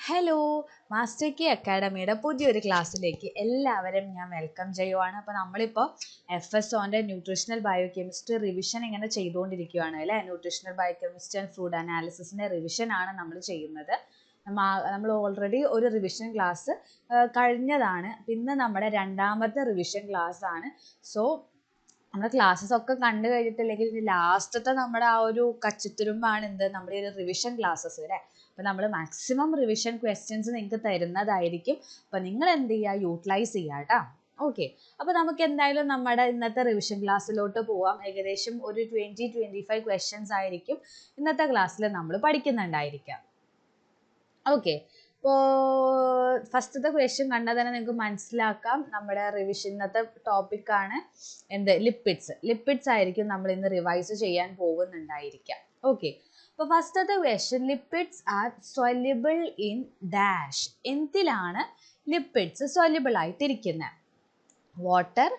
Hello, master K അക്കാഡമിയുടെ പുതിയൊരു ക്ലാസ്സിലേക്ക് എല്ലാവരും ഞാൻ വെൽക്കം ചെയ്യുവാണ്. അപ്പോൾ നമ്മളിപ്പോൾ FSOൻ്റെ ന്യൂട്രീഷണൽ ബയോകെമിസ്ട്രി റിവിഷൻ ഇങ്ങനെ ചെയ്തുകൊണ്ടിരിക്കുകയാണ് അല്ലേ. ന്യൂട്രീഷണൽ ബയോകെമിസ്ട്രി ആൻഡ് ഫുഡ് അനാലിസിസിൻ്റെ റിവിഷനാണ് നമ്മൾ ചെയ്യുന്നത്. നമ്മൾ ഓൾറെഡി ഒരു റിവിഷൻ ക്ലാസ് കഴിഞ്ഞതാണ്. പിന്നെ നമ്മുടെ രണ്ടാമത്തെ റിവിഷൻ ക്ലാസ് ആണ്. സോ നമ്മുടെ ക്ലാസ്സസ് ഒക്കെ കണ്ടു കഴിഞ്ഞിട്ടില്ലെങ്കിൽ ലാസ്റ്റത്തെ നമ്മുടെ ആ ഒരു കച്ചിത്തുരുമ്പാണ് നമ്മുടെ ഒരു റിവിഷൻ ക്ലാസ്സസ് അല്ലേ. അപ്പോൾ നമ്മൾ മാക്സിമം റിവിഷൻ ക്വസ്റ്റ്യൻസ് നിങ്ങൾക്ക് തരുന്നതായിരിക്കും. അപ്പോൾ നിങ്ങൾ എന്ത് ചെയ്യുക, യൂട്ടിലൈസ് ചെയ്യുക കേട്ടോ. ഓക്കെ, അപ്പോൾ നമുക്ക് എന്തായാലും നമ്മുടെ ഇന്നത്തെ റിവിഷൻ ക്ലാസ്സിലോട്ട് പോവാം. ഏകദേശം ഒരു 20-25 ക്വസ്റ്റ്യൻസ് ആയിരിക്കും ഇന്നത്തെ ക്ലാസ്സിൽ നമ്മൾ പഠിക്കുന്നുണ്ടായിരിക്കാം. ഓക്കെ, ഇപ്പോൾ ഫസ്റ്റത്തെ ക്വസ്റ്റ്യൻ കണ്ടാൽ തന്നെ നിങ്ങൾക്ക് മനസ്സിലാക്കാം നമ്മുടെ റിവിഷൻ ഇന്നത്തെ ടോപ്പിക്കാണ് ലിപ്പിഡ്സ് ആയിരിക്കും നമ്മൾ ഇന്ന് റിവൈസ് ചെയ്യാൻ പോകുന്നുണ്ടായിരിക്കാം. ഓക്കെ, അപ്പോൾ ഫസ്റ്റത്തെ question, lipids are soluble in dash. എന്തിലാണ് ലിപ്പിഡ്സ് സൊല്യുബിൾ ആയിട്ടിരിക്കുന്നത്? Water,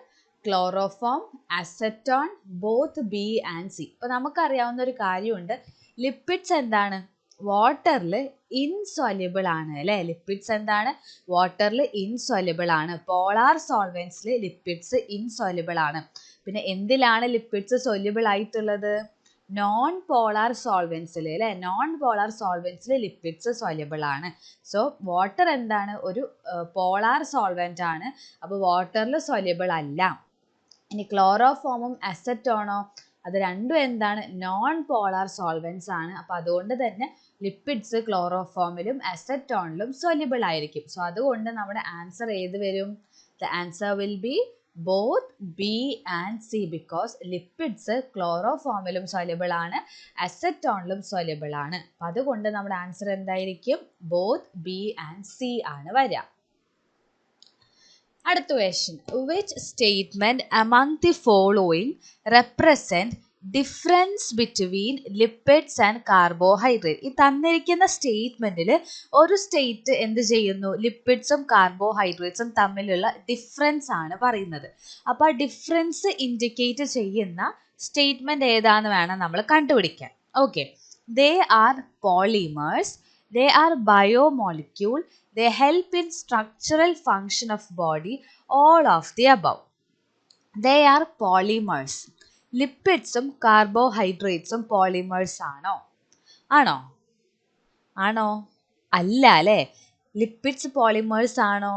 chloroform, acetone, both B and C. ഇപ്പോൾ നമുക്കറിയാവുന്ന ഒരു കാര്യമുണ്ട്, ലിപ്പിഡ്സ് എന്താണ്, വാട്ടറിൽ ഇൻസൊല്യുബിൾ ആണ് അല്ലേ. ലിപ്പിഡ്സ് എന്താണ്, വാട്ടറിൽ ഇൻസൊല്യുബിൾ ആണ്. പോളാർ സോൾവെൻസിൽ ലിപ്പിഡ്സ് ഇൻസൊല്യുബിൾ ആണ്. പിന്നെ എന്തിലാണ് ലിപ്പിഡ്സ് സൊല്യുബിൾ ആയിട്ടുള്ളത്? നോൺ പോളാർ സോൾവെൻസിൽ അല്ലേ. നോൺ പോളാർ സോൾവെൻസിൽ ലിപ്പിഡ്സ് സൊല്യുബിൾ ആണ്. സോ വാട്ടർ എന്താണ്, ഒരു പോളാർ സോൾവെന്റ് ആണ്. അപ്പോൾ വാട്ടറിൽ സൊല്യുബിൾ അല്ല. ഇനി ക്ലോറോഫോമും അസറ്റോണോ, അത് രണ്ടും എന്താണ്, നോൺ പോളാർ സോൾവെൻസ് ആണ്. അപ്പോൾ അതുകൊണ്ട് തന്നെ ലിപ്പിഡ്സ് ക്ലോറോഫോമിലും അസറ്റോണിലും സൊല്യുബിൾ ആയിരിക്കും. സോ അതുകൊണ്ട് നമ്മുടെ ആൻസർ ഏത് വരും? The answer will be both B and C, because lipids ക്ലോറോഫോമിലും സൊല്യുബിൾ ആണ്, അസറ്റോണിലും സൊല്യുബിൾ ആണ്. അപ്പം അതുകൊണ്ട് നമ്മുടെ ആൻസർ എന്തായിരിക്കും? ബോത്ത് ബി ആൻഡ് സി ആണ് വരിക. അടുത്ത question, which statement among the following represent difference between lipids and carbohydrate? ഈ തന്നിരിക്കുന്ന സ്റ്റേറ്റ്മെന്റിൽ ഒരു സ്റ്റേറ്റ് എന്ത് ചെയ്യുന്നു, ലിപ്പിഡ്സും കാർബോഹൈഡ്രേറ്റ്സും തമ്മിലുള്ള ഡിഫറൻസ് ആണ് പറയുന്നത്. അപ്പോൾ ആ ഡിഫറൻസ് ഇൻഡിക്കേറ്റ് ചെയ്യുന്ന സ്റ്റേറ്റ്മെന്റ് ഏതാന്ന് വേണം നമ്മൾ കണ്ടുപിടിക്കാൻ. Okay, they are polymers, they are biomolecule, they help in structural function of body, all of the above. They are polymers. ലിപ്പിഡ്സും കാർബോഹൈഡ്രേറ്റ്സും പോളിമേഴ്സ് ആണോ? ആണോ? അല്ല അല്ലേ. ലിപ്പിഡ്സ് പോളിമേഴ്സ് ആണോ?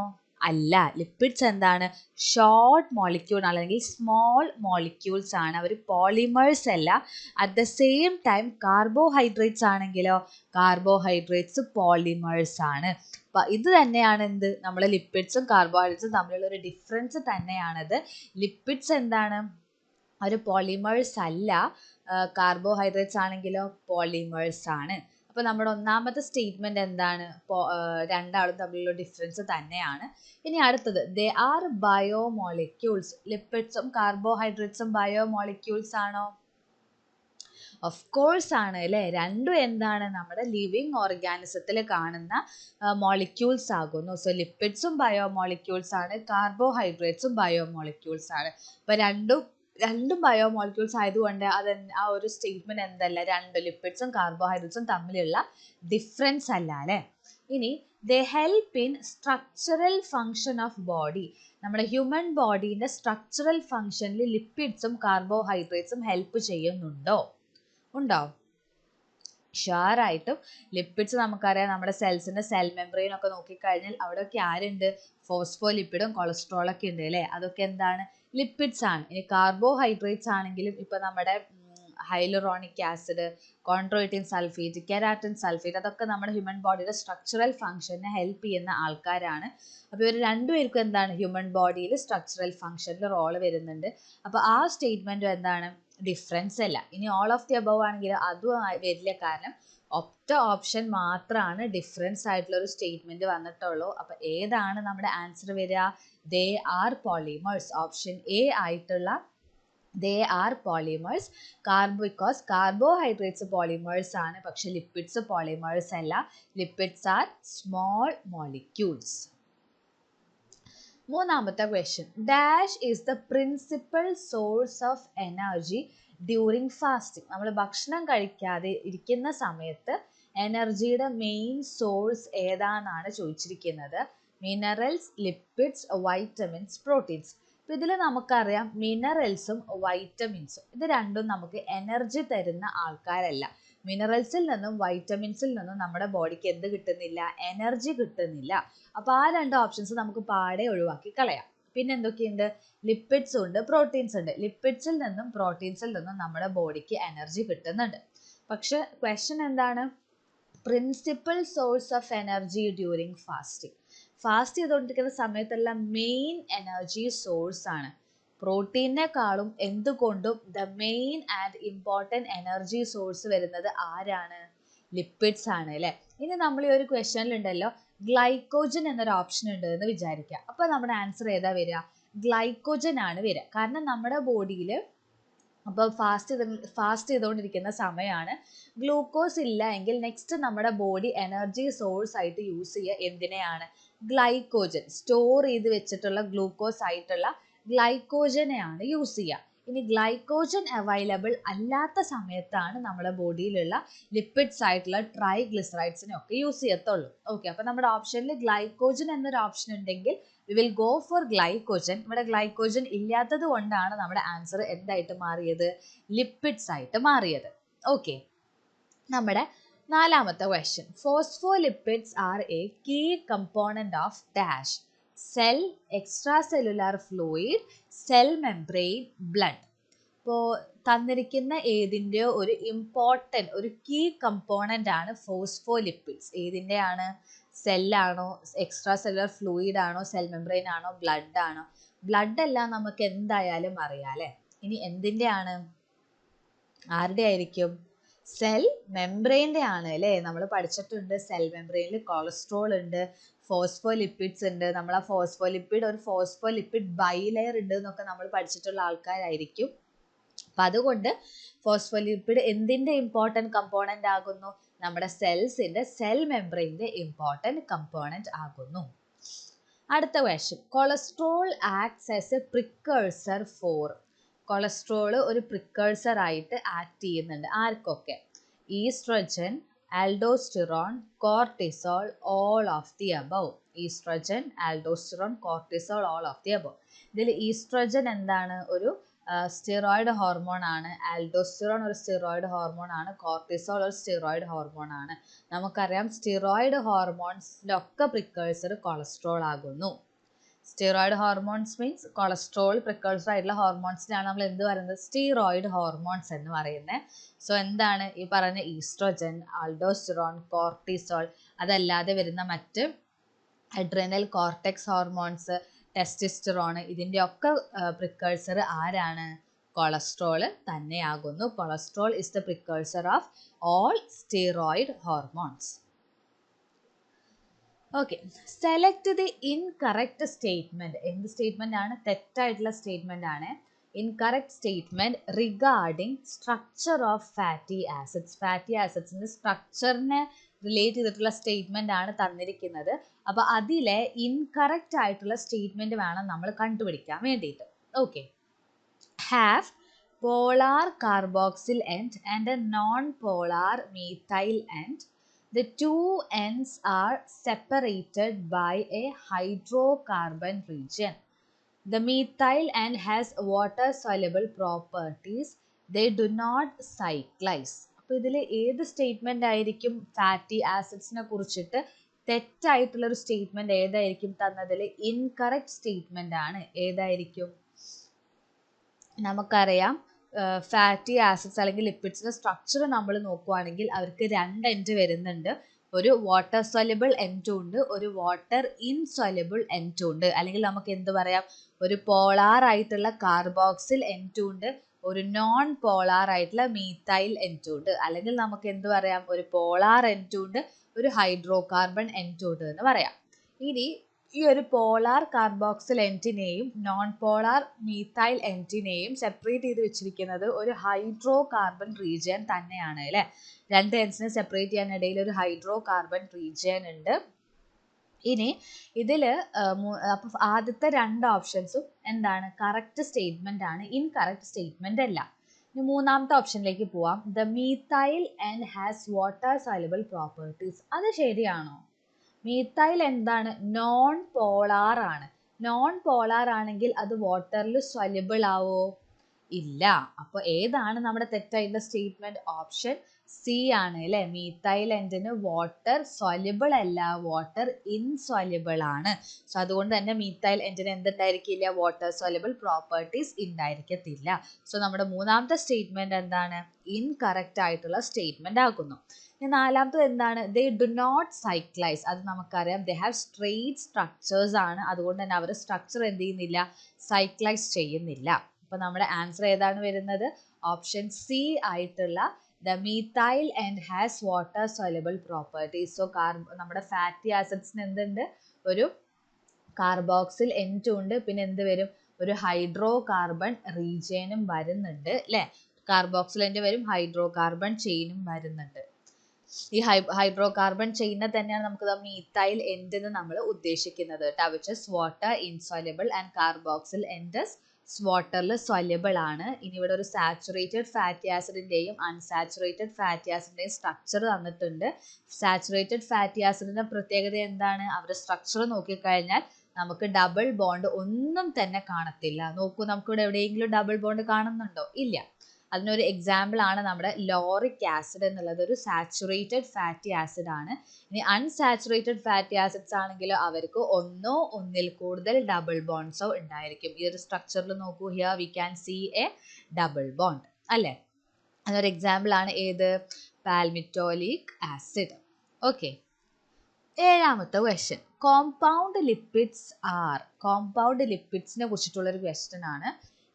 അല്ല. ലിപ്പിഡ്സ് എന്താണ്, ഷോർട്ട് മോളിക്യൂൾ അല്ലെങ്കിൽ സ്മോൾ മോളിക്യൂൾസ് ആണ്. അവർ പോളിമേഴ്സ് അല്ല. At the same time carbohydrates ആണെങ്കിലോ, കാർബോഹൈഡ്രേറ്റ്സ് പോളിമേഴ്സ് ആണ്. അപ്പം ഇത് തന്നെയാണ് നമ്മൾ ലിപ്പിഡ്സും കാർബോഹൈഡ്രേറ്റ്സും തമ്മിലുള്ള ഒരു ഡിഫറൻസ് തന്നെയാണത്. ലിപ്പിഡ്സ് എന്താണ്, ഒരു പോളിമേഴ്സ് അല്ല. കാർബോഹൈഡ്രേറ്റ്സ് ആണെങ്കിലോ പോളിമേഴ്സ് ആണ്. അപ്പോൾ നമ്മുടെ ഒന്നാമത്തെ സ്റ്റേറ്റ്മെന്റ് എന്താണ്, രണ്ടാളും തമ്മിലുള്ള ഡിഫറൻസ് തന്നെയാണ്. ഇനി അടുത്തത്, ദേ ആർ ബയോമോളിക്യൂൾസ്. ലിപ്പിഡ്സും കാർബോഹൈഡ്രേറ്റ്സും ബയോമോളിക്യൂൾസ് ആണോ? ഓഫ് കോഴ്സ് ആണ് അല്ലേ. രണ്ടും എന്താണ്, നമ്മുടെ ലിവിങ് ഓർഗാനിസത്തിൽ കാണുന്ന മോളിക്യൂൾസ് ആകുന്നു. സോ ലിപ്പിഡ്സും ബയോമോളിക്യൂൾസ് ആണ്, കാർബോഹൈഡ്രേറ്റ്സും ബയോമോളിക്യൂൾസ് ആണ്. അപ്പോൾ രണ്ടും ബയോമോളിക്യൂൾസ് ആയതുകൊണ്ട് അത് ആ ഒരു സ്റ്റേറ്റ്മെന്റ് എന്തല്ല, രണ്ട് ലിപ്പിഡ്സും കാർബോഹൈഡ്രേറ്റ്സും തമ്മിലുള്ള ഡിഫറൻസ് അല്ല അല്ലേ. ഇനി ദേ help in structural function of body. നമ്മുടെ ഹ്യൂമൻ ബോഡീൻ്റെ സ്ട്രക്ചറൽ ഫങ്ഷനിൽ ലിപ്പിഡ്സും കാർബോഹൈഡ്രേറ്റ്സും ഹെൽപ്പ് ചെയ്യുന്നുണ്ടോ? ഉണ്ടോ? ഷുവറായിട്ടും ലിപ്പിഡ്സ് നമുക്കറിയാം, നമ്മുടെ സെൽസിൻ്റെ സെൽ മെംബ്രെയിൻ ഒക്കെ നോക്കിക്കഴിഞ്ഞാൽ അവിടെയൊക്കെ ആരുണ്ട്, ഫോസ്ഫോലിപ്പിഡും കൊളസ്ട്രോളൊക്കെ ഉണ്ട് അല്ലേ. അതൊക്കെ എന്താണ്, ലിപ്പിഡ്സ് ആണ്. ഇനി കാർബോഹൈഡ്രേറ്റ്സ് ആണെങ്കിലും ഇപ്പോൾ നമ്മുടെ hyaluronic acid, chondroitin sulphate, keratin sulphate, അതൊക്കെ നമ്മുടെ ഹ്യൂമൻ ബോഡിയുടെ സ്ട്രക്ചറൽ ഫംഗ്ഷനെ ഹെൽപ്പ് ചെയ്യുന്ന ആൾക്കാരാണ്. അപ്പോൾ ഇവർ രണ്ടുപേർക്കും എന്താണ്, ഹ്യൂമൻ ബോഡിയിൽ സ്ട്രക്ചറൽ ഫംഗ്ഷനിൽ റോള് വരുന്നുണ്ട്. അപ്പോൾ ആ സ്റ്റേറ്റ്മെൻറ്റും എന്താണ്, ഡിഫറൻസ് അല്ല. ഇനി ഓൾ ഓഫ് ദി അബവ് ആണെങ്കിൽ അതും വരില്ല, കാരണം ഒറ്റ ഓപ്ഷൻ മാത്രമാണ് ഡിഫറൻസ് ആയിട്ടുള്ള ഒരു സ്റ്റേറ്റ്മെന്റ് വന്നിട്ടുള്ളൂ. അപ്പോൾ ഏതാണ് നമ്മുടെ ആൻസർ വരിക? They are polymers. Option A ആയിട്ടുള്ള they are polymers. Because carbohydrates polymers ആണ്, പക്ഷെ ലിപ്പിഡ്സ് പോളിമേഴ്സ് അല്ല. Lipids are small molecules. മൂന്നാമത്തെ question, dash is the principal source of energy during fasting. നമ്മൾ ഭക്ഷണം കഴിക്കാതെ ഇരിക്കുന്ന സമയത്ത് എനർജിയുടെ മെയിൻ സോഴ്സ് ഏതാണെന്നാണ് ചോദിച്ചിരിക്കുന്നത്. Minerals, lipids, vitamins, proteins. ഇപ്പം ഇതിൽ നമുക്കറിയാം മിനറൽസും വൈറ്റമിൻസും ഇത് രണ്ടും നമുക്ക് എനർജി തരുന്ന ആൾക്കാരല്ല. മിനറൽസിൽ നിന്നും വൈറ്റമിൻസിൽ നിന്നും നമ്മുടെ ബോഡിക്ക് എന്ത് കിട്ടുന്നില്ല? എനർജി കിട്ടുന്നില്ല. അപ്പോൾ ആ രണ്ട് ഓപ്ഷൻസ് നമുക്ക് പാടെ ഒഴിവാക്കി കളയാം. പിന്നെ എന്തൊക്കെയുണ്ട്? ലിപ്പിഡ്സും ഉണ്ട്, പ്രോട്ടീൻസ് ഉണ്ട്. ലിപ്പിഡ്സിൽ നിന്നും പ്രോട്ടീൻസിൽ നിന്നും നമ്മുടെ ബോഡിക്ക് എനർജി കിട്ടുന്നുണ്ട്. പക്ഷെ ക്വസ്റ്റ്യൻ എന്താണ്? Principal source of energy during fasting. Fast ചെയ്തുകൊണ്ടിരിക്കുന്ന സമയത്തെല്ലാം മെയിൻ എനർജി സോഴ്സ് ആണ്. പ്രോട്ടീനേക്കാളും എന്തുകൊണ്ടും the main and important energy source വരുന്നത് ആരാണ്? ലിപ്പിഡ്സ് ആണ് അല്ലേ. ഇനി നമ്മൾ ഈ ഒരു ക്വസ്റ്റ്യനിലുണ്ടല്ലോ ഗ്ലൈക്കോജൻ എന്നൊരു ഓപ്ഷൻ ഉണ്ട് എന്ന് വിചാരിക്കുക. അപ്പോൾ നമ്മുടെ ആൻസർ ഏതാ വരിക? ഗ്ലൈക്കോജൻ ആണ് വരിക. കാരണം നമ്മുടെ ബോഡിയിൽ അപ്പോൾ ഫാസ്റ്റ് ചെയ്തുകൊണ്ടിരിക്കുന്ന സമയമാണ്. ഗ്ലൂക്കോസ് ഇല്ല എങ്കിൽ നെക്സ്റ്റ് നമ്മുടെ ബോഡി എനർജി സോഴ്സ് ആയിട്ട് യൂസ് ചെയ്യുക എന്തിനെയാണ്? ഗ്ലൈക്കോജൻ. സ്റ്റോർ ചെയ്ത് വെച്ചിട്ടുള്ള ഗ്ലൂക്കോസ് ആയിട്ടുള്ള ഗ്ലൈക്കോജനെയാണ് യൂസ് ചെയ്യുക. ഇനി ഗ്ലൈക്കോജൻ അവൈലബിൾ അല്ലാത്ത സമയത്താണ് നമ്മുടെ ബോഡിയിലുള്ള ലിപ്പിഡ്സ് ആയിട്ടുള്ള ട്രൈഗ്ലിസറൈഡ്സിനെ ഒക്കെ യൂസ് ചെയ്യത്തുള്ളൂ. ഓക്കെ, അപ്പോൾ നമ്മുടെ ഓപ്ഷനിൽ ഗ്ലൈക്കോജൻ എന്നൊരു ഓപ്ഷൻ ഉണ്ടെങ്കിൽ we will go for glycogen. ഇവിടെ ഗ്ലൈക്കോജൻ ഇല്ലാത്തത് കൊണ്ടാണ് നമ്മുടെ ആൻസർ എന്തായിട്ട് മാറിയത്? ലിപ്പിഡ്സ് ആയിട്ട് മാറിയത്. ഓക്കെ, നമ്മുടെ നാലാമത്തെ question. Phospholipids are a key component of dash cell, extra cellular fluid, cell membrane, blood. ഇപ്പോൾ തന്നിരിക്കുന്ന ഏതിൻ്റെയോ ഒരു ഇമ്പോർട്ടൻറ്റ് ഒരു കീ കമ്പോണൻ്റ് ആണ് ഫോസ്ഫോലിപ്പിഡ്സ്. ഏതിൻ്റെയാണ്? സെല്ലാണോ, എക്സ്ട്രാ സെല്ലുലാർ ഫ്ലൂയിഡ് ആണോ, സെൽ മെംബ്രെയിൻ ആണോ, ബ്ലഡ് ആണോ? ബ്ലഡ് എല്ലാം നമുക്ക് എന്തായാലും അറിയാം അല്ലേ. ഇനി എന്തിൻ്റെയാണ്? ആരുടെ ആയിരിക്കും? സെൽ മെംബ്രെയിൻ്റെ ആണ് അല്ലേ. നമ്മൾ പഠിച്ചിട്ടുണ്ട് സെൽ മെംബ്രെയിനിൽ കൊളസ്ട്രോൾ ഉണ്ട്, ഫോസ്ഫോലിപ്പിഡ്സ് ഉണ്ട്. നമ്മൾ ആ ഫോസ്ഫോലിപ്പിഡ് ഒരു ഫോസ്ഫോലിപ്പിഡ് ബൈലെയർ ഉണ്ട് എന്നൊക്കെ നമ്മൾ പഠിച്ചിട്ടുള്ള ആൾക്കാരായിരിക്കും. അപ്പം അതുകൊണ്ട് ഫോസ്ഫോലിപ്പിഡ് എന്തിൻ്റെ ഇമ്പോർട്ടൻറ്റ് കമ്പോണൻ്റ് ആകുന്നു? നമ്മുടെ സെൽസിൻ്റെ സെൽ മെംബ്രെയിൻ്റെ ഇമ്പോർട്ടൻറ്റ് കമ്പോണൻ്റ് ആകുന്നു. അടുത്ത question. Cholesterol acts as a precursor for. Cholesterol ഒരു പ്രിക്കേഴ്സർ ആയിട്ട് ആക്ട് ചെയ്യുന്നുണ്ട്. ആർക്കൊക്കെ? Oestrogen, aldosterone, cortisol, all of the above. Oestrogen, aldosterone, cortisol, all of the above. ഇതിൽ ഈസ്ട്രജൻ എന്താണ്? ഒരു സ്റ്റിറോയിഡ് ഹോർമോൺ ആണ്. ആൽഡോസ്റ്റിറോൺ ഒരു സ്റ്റിറോയിഡ് ഹോർമോൺ ആണ്. കോർട്ടിസോൾ ഒരു സ്റ്റിറോയിഡ് ഹോർമോൺ ആണ്. നമുക്കറിയാം സ്റ്റിറോയിഡ് ഹോർമോൺസിലൊക്കെ പ്രിക്കേഴ്സർ കൊളസ്ട്രോൾ ആകുന്നു. Steroid hormones means cholesterol precursor ആയിട്ടുള്ള ഹോർമോൺസിനാണ് നമ്മൾ എന്ത് പറയുന്നത്? സ്റ്റിറോയിഡ് ഹോർമോൺസ് എന്ന് പറയുന്നത്. സോ എന്താണ് ഈ പറഞ്ഞ ഈസ്ട്രോജൻ, ആൽഡോസ്റ്റിറോൺ, കോർട്ടിസോൾ, അതല്ലാതെ വരുന്ന മറ്റ് അഡ്രിനൽ കോർട്ടെക്സ് ഹോർമോൺസ്, ടെസ്റ്റോസ്റ്റെറോൺ, ഇതിൻ്റെയൊക്കെ പ്രിക്കേഴ്സർ ആരാണ്? കൊളസ്ട്രോൾ തന്നെയാകുന്നു. Cholesterol is the precursor of all steroid hormones. Okay, select the incorrect statement. എന്ത് സ്റ്റേറ്റ്മെൻ്റ് ആണ്? തെറ്റായിട്ടുള്ള സ്റ്റേറ്റ്മെൻ്റ് ആണ്. Incorrect statement regarding structure of fatty acids. Fatty ആസിഡ്സിൻ്റെ സ്ട്രക്ചറിനെ റിലേറ്റ് ചെയ്തിട്ടുള്ള സ്റ്റേറ്റ്മെൻ്റ് ആണ് തന്നിരിക്കുന്നത്. അപ്പോൾ അതിലെ ഇൻകറക്റ്റ് ആയിട്ടുള്ള സ്റ്റേറ്റ്മെൻറ്റ് വേണം നമ്മൾ കണ്ടുപിടിക്കാൻ വേണ്ടിയിട്ട്. Okay, have polar carboxyl end and A non polar methyl end. The two ends are separated by a hydrocarbon region. The methyl end has water-soluble properties. They do not cyclize. അപ്പോൾ ഇതിൽ ഏത് statement ആയിരിക്കും fatty ആസിഡ്സിനെ കുറിച്ചിട്ട് തെറ്റായിട്ടുള്ളൊരു statement ഏതായിരിക്കും തന്നതിൽ? Incorrect statement ആണ്. ഏതായിരിക്കും? നമുക്കറിയാം fatty acids അല്ലെങ്കിൽ ലിപ്പിഡ്സിൻ്റെ സ്ട്രക്ചർ നമ്മൾ നോക്കുവാണെങ്കിൽ അവർക്ക് രണ്ട് എൻഡ് വരുന്നുണ്ട്. ഒരു വാട്ടർ സൊല്യുബിൾ എൻഡും ഉണ്ട്, ഒരു വാട്ടർ ഇൻസൊല്യുബിൾ എൻഡും ഉണ്ട്. അല്ലെങ്കിൽ നമുക്ക് എന്ത് പറയാം? ഒരു പോളാർ ആയിട്ടുള്ള കാർബോക്സിൽ എൻഡും ഉണ്ട്, ഒരു നോൺ പോളാർ ആയിട്ടുള്ള മീഥൈൽ എൻഡും ഉണ്ട്. അല്ലെങ്കിൽ നമുക്ക് എന്ത് പറയാം? ഒരു പോളാർ എൻഡും ഉണ്ട്, ഒരു ഹൈഡ്രോ കാർബൺ എൻഡും ഉണ്ട് എന്ന് പറയാം. ഇനി ഈ ഒരു പോളാർ കാർബോക്സിൽ എൻഡിനെയും നോൺ പോളാർ മീഥൈൽ എൻഡിനെയും സെപ്പറേറ്റ് ചെയ്ത് വെച്ചിരിക്കുന്നത് ഒരു ഹൈഡ്രോ കാർബൺ റീജിയൻ തന്നെയാണ് അല്ലേ. രണ്ട് എൻഡ്സിനെ സെപ്പറേറ്റ് ചെയ്യാനിടയിൽ ഒരു ഹൈഡ്രോ കാർബൺ റീജിയൻ ഉണ്ട്. ഇനി ഇതിൽ അപ്പോൾ ആദ്യത്തെ രണ്ട് ഓപ്ഷൻസും എന്താണ്? കറക്റ്റ് സ്റ്റേറ്റ്മെൻ്റ് ആണ്, ഇൻകറക്റ്റ് സ്റ്റേറ്റ്മെൻ്റ് അല്ല. ഇനി മൂന്നാമത്തെ ഓപ്ഷനിലേക്ക് പോവാം. The methyl end has water soluble properties. അത് ശരിയാണോ? മീത്തൈൽ എന്താണ്? നോൺ പോളാർ ആണ്. നോൺ പോളാർ ആണെങ്കിൽ അത് വാട്ടറിൽ സൊല്യുബിൾ ആവോ? ഇല്ല. അപ്പോൾ ഏതാണ് നമ്മുടെ തെറ്റായിട്ടുള്ള സ്റ്റേറ്റ്മെന്റ്? ഓപ്ഷൻ സി ആണ് അല്ലേ. മീത്തൈൽ എൻഡിന് വാട്ടർ സൊല്യുബിൾ അല്ല, വാട്ടർ ഇൻസൊല്യുബിൾ ആണ്. സോ അതുകൊണ്ട് തന്നെ മീത്തൈൽ എൻഡിന് എന്തുണ്ടായിരിക്കില്ല? വാട്ടർ സൊല്യുബിൾ പ്രോപ്പർട്ടീസ് ഉണ്ടായിരിക്കത്തില്ല. സോ നമ്മുടെ മൂന്നാമത്തെ സ്റ്റേറ്റ്മെന്റ് എന്താണ്? ഇൻകറക്റ്റ് ആയിട്ടുള്ള സ്റ്റേറ്റ്മെന്റ് ആക്കുന്നു. ഇനി നാലാമത്തത് എന്താണ്? They do not cyclise. അത് നമുക്കറിയാം. ദേ ഹാവ് സ്ട്രെയിറ്റ് സ്ട്രക്ചേഴ്സ് ആണ്. അതുകൊണ്ട് തന്നെ അവർ സ്ട്രക്ചർ എന്ത് ചെയ്യുന്നില്ല? സൈക്ലൈസ് ചെയ്യുന്നില്ല. അപ്പോൾ നമ്മുടെ ആൻസർ ഏതാണ് വരുന്നത്? ഓപ്ഷൻ സി ആയിട്ടുള്ള the methyl end has water soluble properties. So നമ്മുടെ ഫാറ്റി ആസിഡ്സിന് എന്തുണ്ട്? ഒരു കാർബോക്സിൽ എൻഡ് ഉണ്ട്. പിന്നെ എന്ത് വരും? ഒരു ഹൈഡ്രോ കാർബൺ റീജിയനും വരുന്നുണ്ട് അല്ലേ. കാർബോക്സിൽ എൻഡ് വരും, ഹൈഡ്രോ കാർബൺ ചെയിനും വരുന്നുണ്ട്. ഈ ഹൈഡ്രോ കാർബൺ ചെയിനെ തന്നെയാണ് നമുക്ക് മീത്തൈൽ എൻഡ് എന്ന് നമ്മൾ ഉദ്ദേശിക്കുന്നത് കേട്ടോ. Which is water insoluble and carboxyl end വാട്ടറിൽ സൊല്യുബിൾ ആണ്. ഇനി ഇവിടെ ഒരു സാച്ചുറേറ്റഡ് ഫാറ്റി ആസിഡിന്റെയും അൺസാച്ചുറേറ്റഡ് ഫാറ്റി ആസിഡിന്റെയും സ്ട്രക്ചർ തന്നിട്ടുണ്ട്. സാച്ചുറേറ്റഡ് ഫാറ്റി ആസിഡിന്റെ പ്രത്യേകത എന്താണ്? അവരുടെ സ്ട്രക്ചർ നോക്കിക്കഴിഞ്ഞാൽ നമുക്ക് ഡബിൾ ബോണ്ട് ഒന്നും തന്നെ കാണത്തില്ല. നോക്കൂ, നമുക്കിവിടെ എവിടെയെങ്കിലും ഡബിൾ ബോണ്ട് കാണുന്നുണ്ടോ? ഇല്ല. അതിനൊരു എക്സാമ്പിൾ ആണ് നമ്മുടെ ലോറിക് ആസിഡ് എന്നുള്ളത്. ഒരു സാച്ചുറേറ്റഡ് ഫാറ്റി ആസിഡ് ആണ്. ഇനി അൺസാച്ചുറേറ്റഡ് ഫാറ്റി ആസിഡ്സ് ആണെങ്കിലോ അവർക്ക് ഒന്നോ ഒന്നിൽ കൂടുതൽ ഡബിൾ ബോണ്ട്സോ ഉണ്ടായിരിക്കും. ഈ ഒരു സ്ട്രക്ചറിൽ നോക്കൂ, here we can see a double bond അല്ലേ. അതൊരു എക്സാമ്പിൾ ആണ്. ഏത്? Palmitoleic acid. ഓക്കെ. ഏഴാമത്തെ question, compound lipids are. Compound ലിപ്പിഡ്സിനെ കുറിച്ചിട്ടുള്ളൊരു ക്വസ്റ്റ്യൻ ആണ്.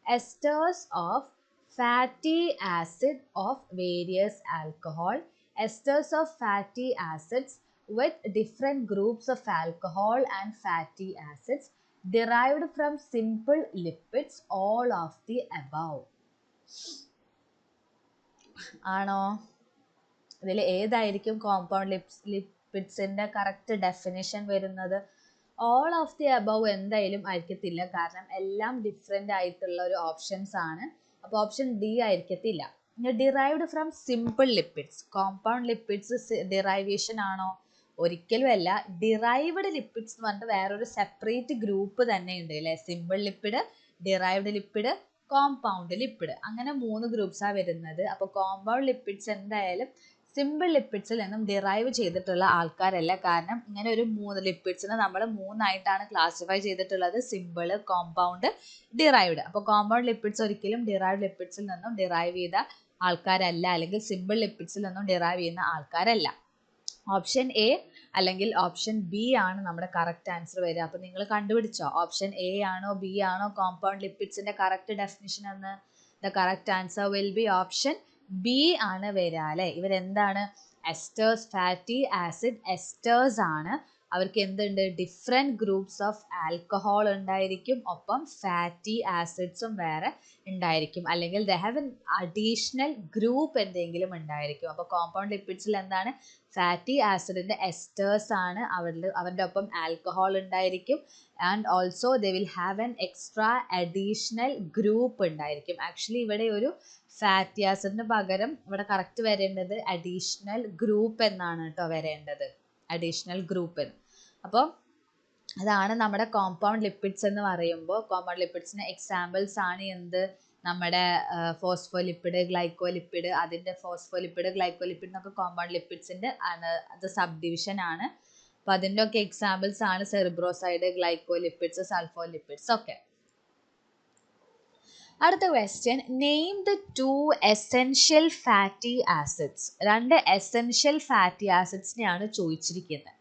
Esters of fatty acid of various alcohol, esters of fatty acids with different groups of alcohol and fatty acids derived from simple lipids, all of the above. ആണോ? ഇതിൽ ഏതായിരിക്കും compound ലിപ്പിഡ്സിന്റെ correct definition വരുന്നത്? All of the above എന്തായാലും ആയിരിക്കത്തില്ല. കാരണം എല്ലാം different ആയിട്ടുള്ള ഒരു ഓപ്ഷൻസ് ആണ്. അപ്പോൾ ഓപ്ഷൻ ഡി ആയിരിക്കത്തില്ല. Derived from simple lipids. Compound lipids derivation ആണോ? ഒരിക്കലും അല്ല. ഡിറൈവ്ഡ് ലിപ്പിഡ്സ് എന്ന് പറഞ്ഞിട്ട് വേറൊരു സെപ്പറേറ്റ് ഗ്രൂപ്പ് തന്നെ ഉണ്ട് അല്ലേ. Simple lipid, derived lipid, compound lipid, അങ്ങനെ 3 ഗ്രൂപ്പ്സാണ് വരുന്നത്. അപ്പോൾ കോമ്പൗണ്ട് ലിപ്പിഡ്സ് എന്തായാലും സിമ്പിൾ ലിപ്പിഡ്സിൽ നിന്നും ഡിറൈവ് ചെയ്തിട്ടുള്ള ആൾക്കാരല്ല. കാരണം ഇങ്ങനെ ഒരു 3 ലിപ്പിഡ്സിനെ നമ്മൾ 3ആയിട്ടാണ് ക്ലാസിഫൈ ചെയ്തിട്ടുള്ളത്. Simple, compound, derived. അപ്പോൾ കോമ്പൗണ്ട് ലിപ്പിഡ്സ് ഒരിക്കലും ഡിറൈവ്ഡ് ലിപ്പിഡ്സിൽ നിന്നും ഡിറൈവ് ചെയ്ത ആൾക്കാരല്ല, അല്ലെങ്കിൽ സിമ്പിൾ ലിപ്പിഡ്സിൽ നിന്നും ഡിറൈവ് ചെയ്യുന്ന ആൾക്കാരല്ല. ഓപ്ഷൻ എ അല്ലെങ്കിൽ ഓപ്ഷൻ ബി ആണ് നമ്മുടെ കറക്റ്റ് ആൻസർ വരിക. അപ്പോൾ നിങ്ങൾ കണ്ടുപിടിച്ചോ ഓപ്ഷൻ എ ആണോ ബി ആണോ കോമ്പൗണ്ട് ലിപ്പിഡ്സിന്റെ കറക്റ്റ് ഡെഫിനിഷൻ എന്ന്? The correct answer will B option B ആണ് വരിക അല്ലേ. ഇവരെന്താണ്? എസ്റ്റേഴ്സ്, ഫാറ്റി ആസിഡ് എസ്റ്റേഴ്സ് ആണ്. അവർക്ക് എന്തുണ്ട്? ഡിഫറെൻറ്റ് ഗ്രൂപ്പ്സ് ഓഫ് ആൽക്കഹോൾ ഉണ്ടായിരിക്കും, ഒപ്പം ഫാറ്റി ആസിഡ്സും വേറെ ഉണ്ടായിരിക്കും, അല്ലെങ്കിൽ they have an additional group എന്തെങ്കിലും ഉണ്ടായിരിക്കും. അപ്പോൾ കോമ്പൗണ്ട് ലിപ്പിഡ്സിൽ എന്താണ്? ഫാറ്റി ആസിഡിൻ്റെ എസ്റ്റേഴ്സ് ആണ്. അവരുടെ ഒപ്പം ആൽക്കഹോൾ ഉണ്ടായിരിക്കും. And also they will have an extra additional group ഉണ്ടായിരിക്കും. ആക്ച്വലി ഇവിടെ ഒരു ഫാറ്റി ആസിഡിന് പകരം ഇവിടെ കറക്റ്റ് വരേണ്ടത് അഡീഷണൽ ഗ്രൂപ്പ് എന്നാണ് കേട്ടോ വരേണ്ടത്. അഡീഷണൽ ഗ്രൂപ്പ് എന്ന്. അപ്പോൾ അതാണ് നമ്മുടെ കോമ്പൗണ്ട് ലിപ്പിഡ്സ് എന്ന് പറയുമ്പോൾ. കോമ്പൗണ്ട് ലിപ്പിഡ്സിന് എക്സാമ്പിൾസ് ആണ് എന്ത്? നമ്മുടെ ഫോസ്ഫോലിപ്പിഡ്, ഗ്ലൈക്കോലിപ്പിഡ്, അതിൻ്റെ ഫോസ്ഫോലിപ്പിഡ്, ഗ്ലൈക്കോലിപ്പിഡ് എന്നൊക്കെ കോമ്പൗണ്ട് ലിപ്പിഡ്സിൻ്റെ അത് സബ് ഡിവിഷൻ ആണ്. അപ്പോൾ അതിൻ്റെ ഒക്കെ എക്സാമ്പിൾസ് ആണ് സെറിബ്രോസൈഡ്, ഗ്ലൈക്കോലിപ്പിഡ്സ്, സൾഫോലിപ്പിഡ്സ് ഒക്കെ. അടുത്ത question, name the 2 essential fatty acids. 2 essential fatty ആസിഡ്സിനെയാണ് ചോദിച്ചിരിക്കുന്നത്.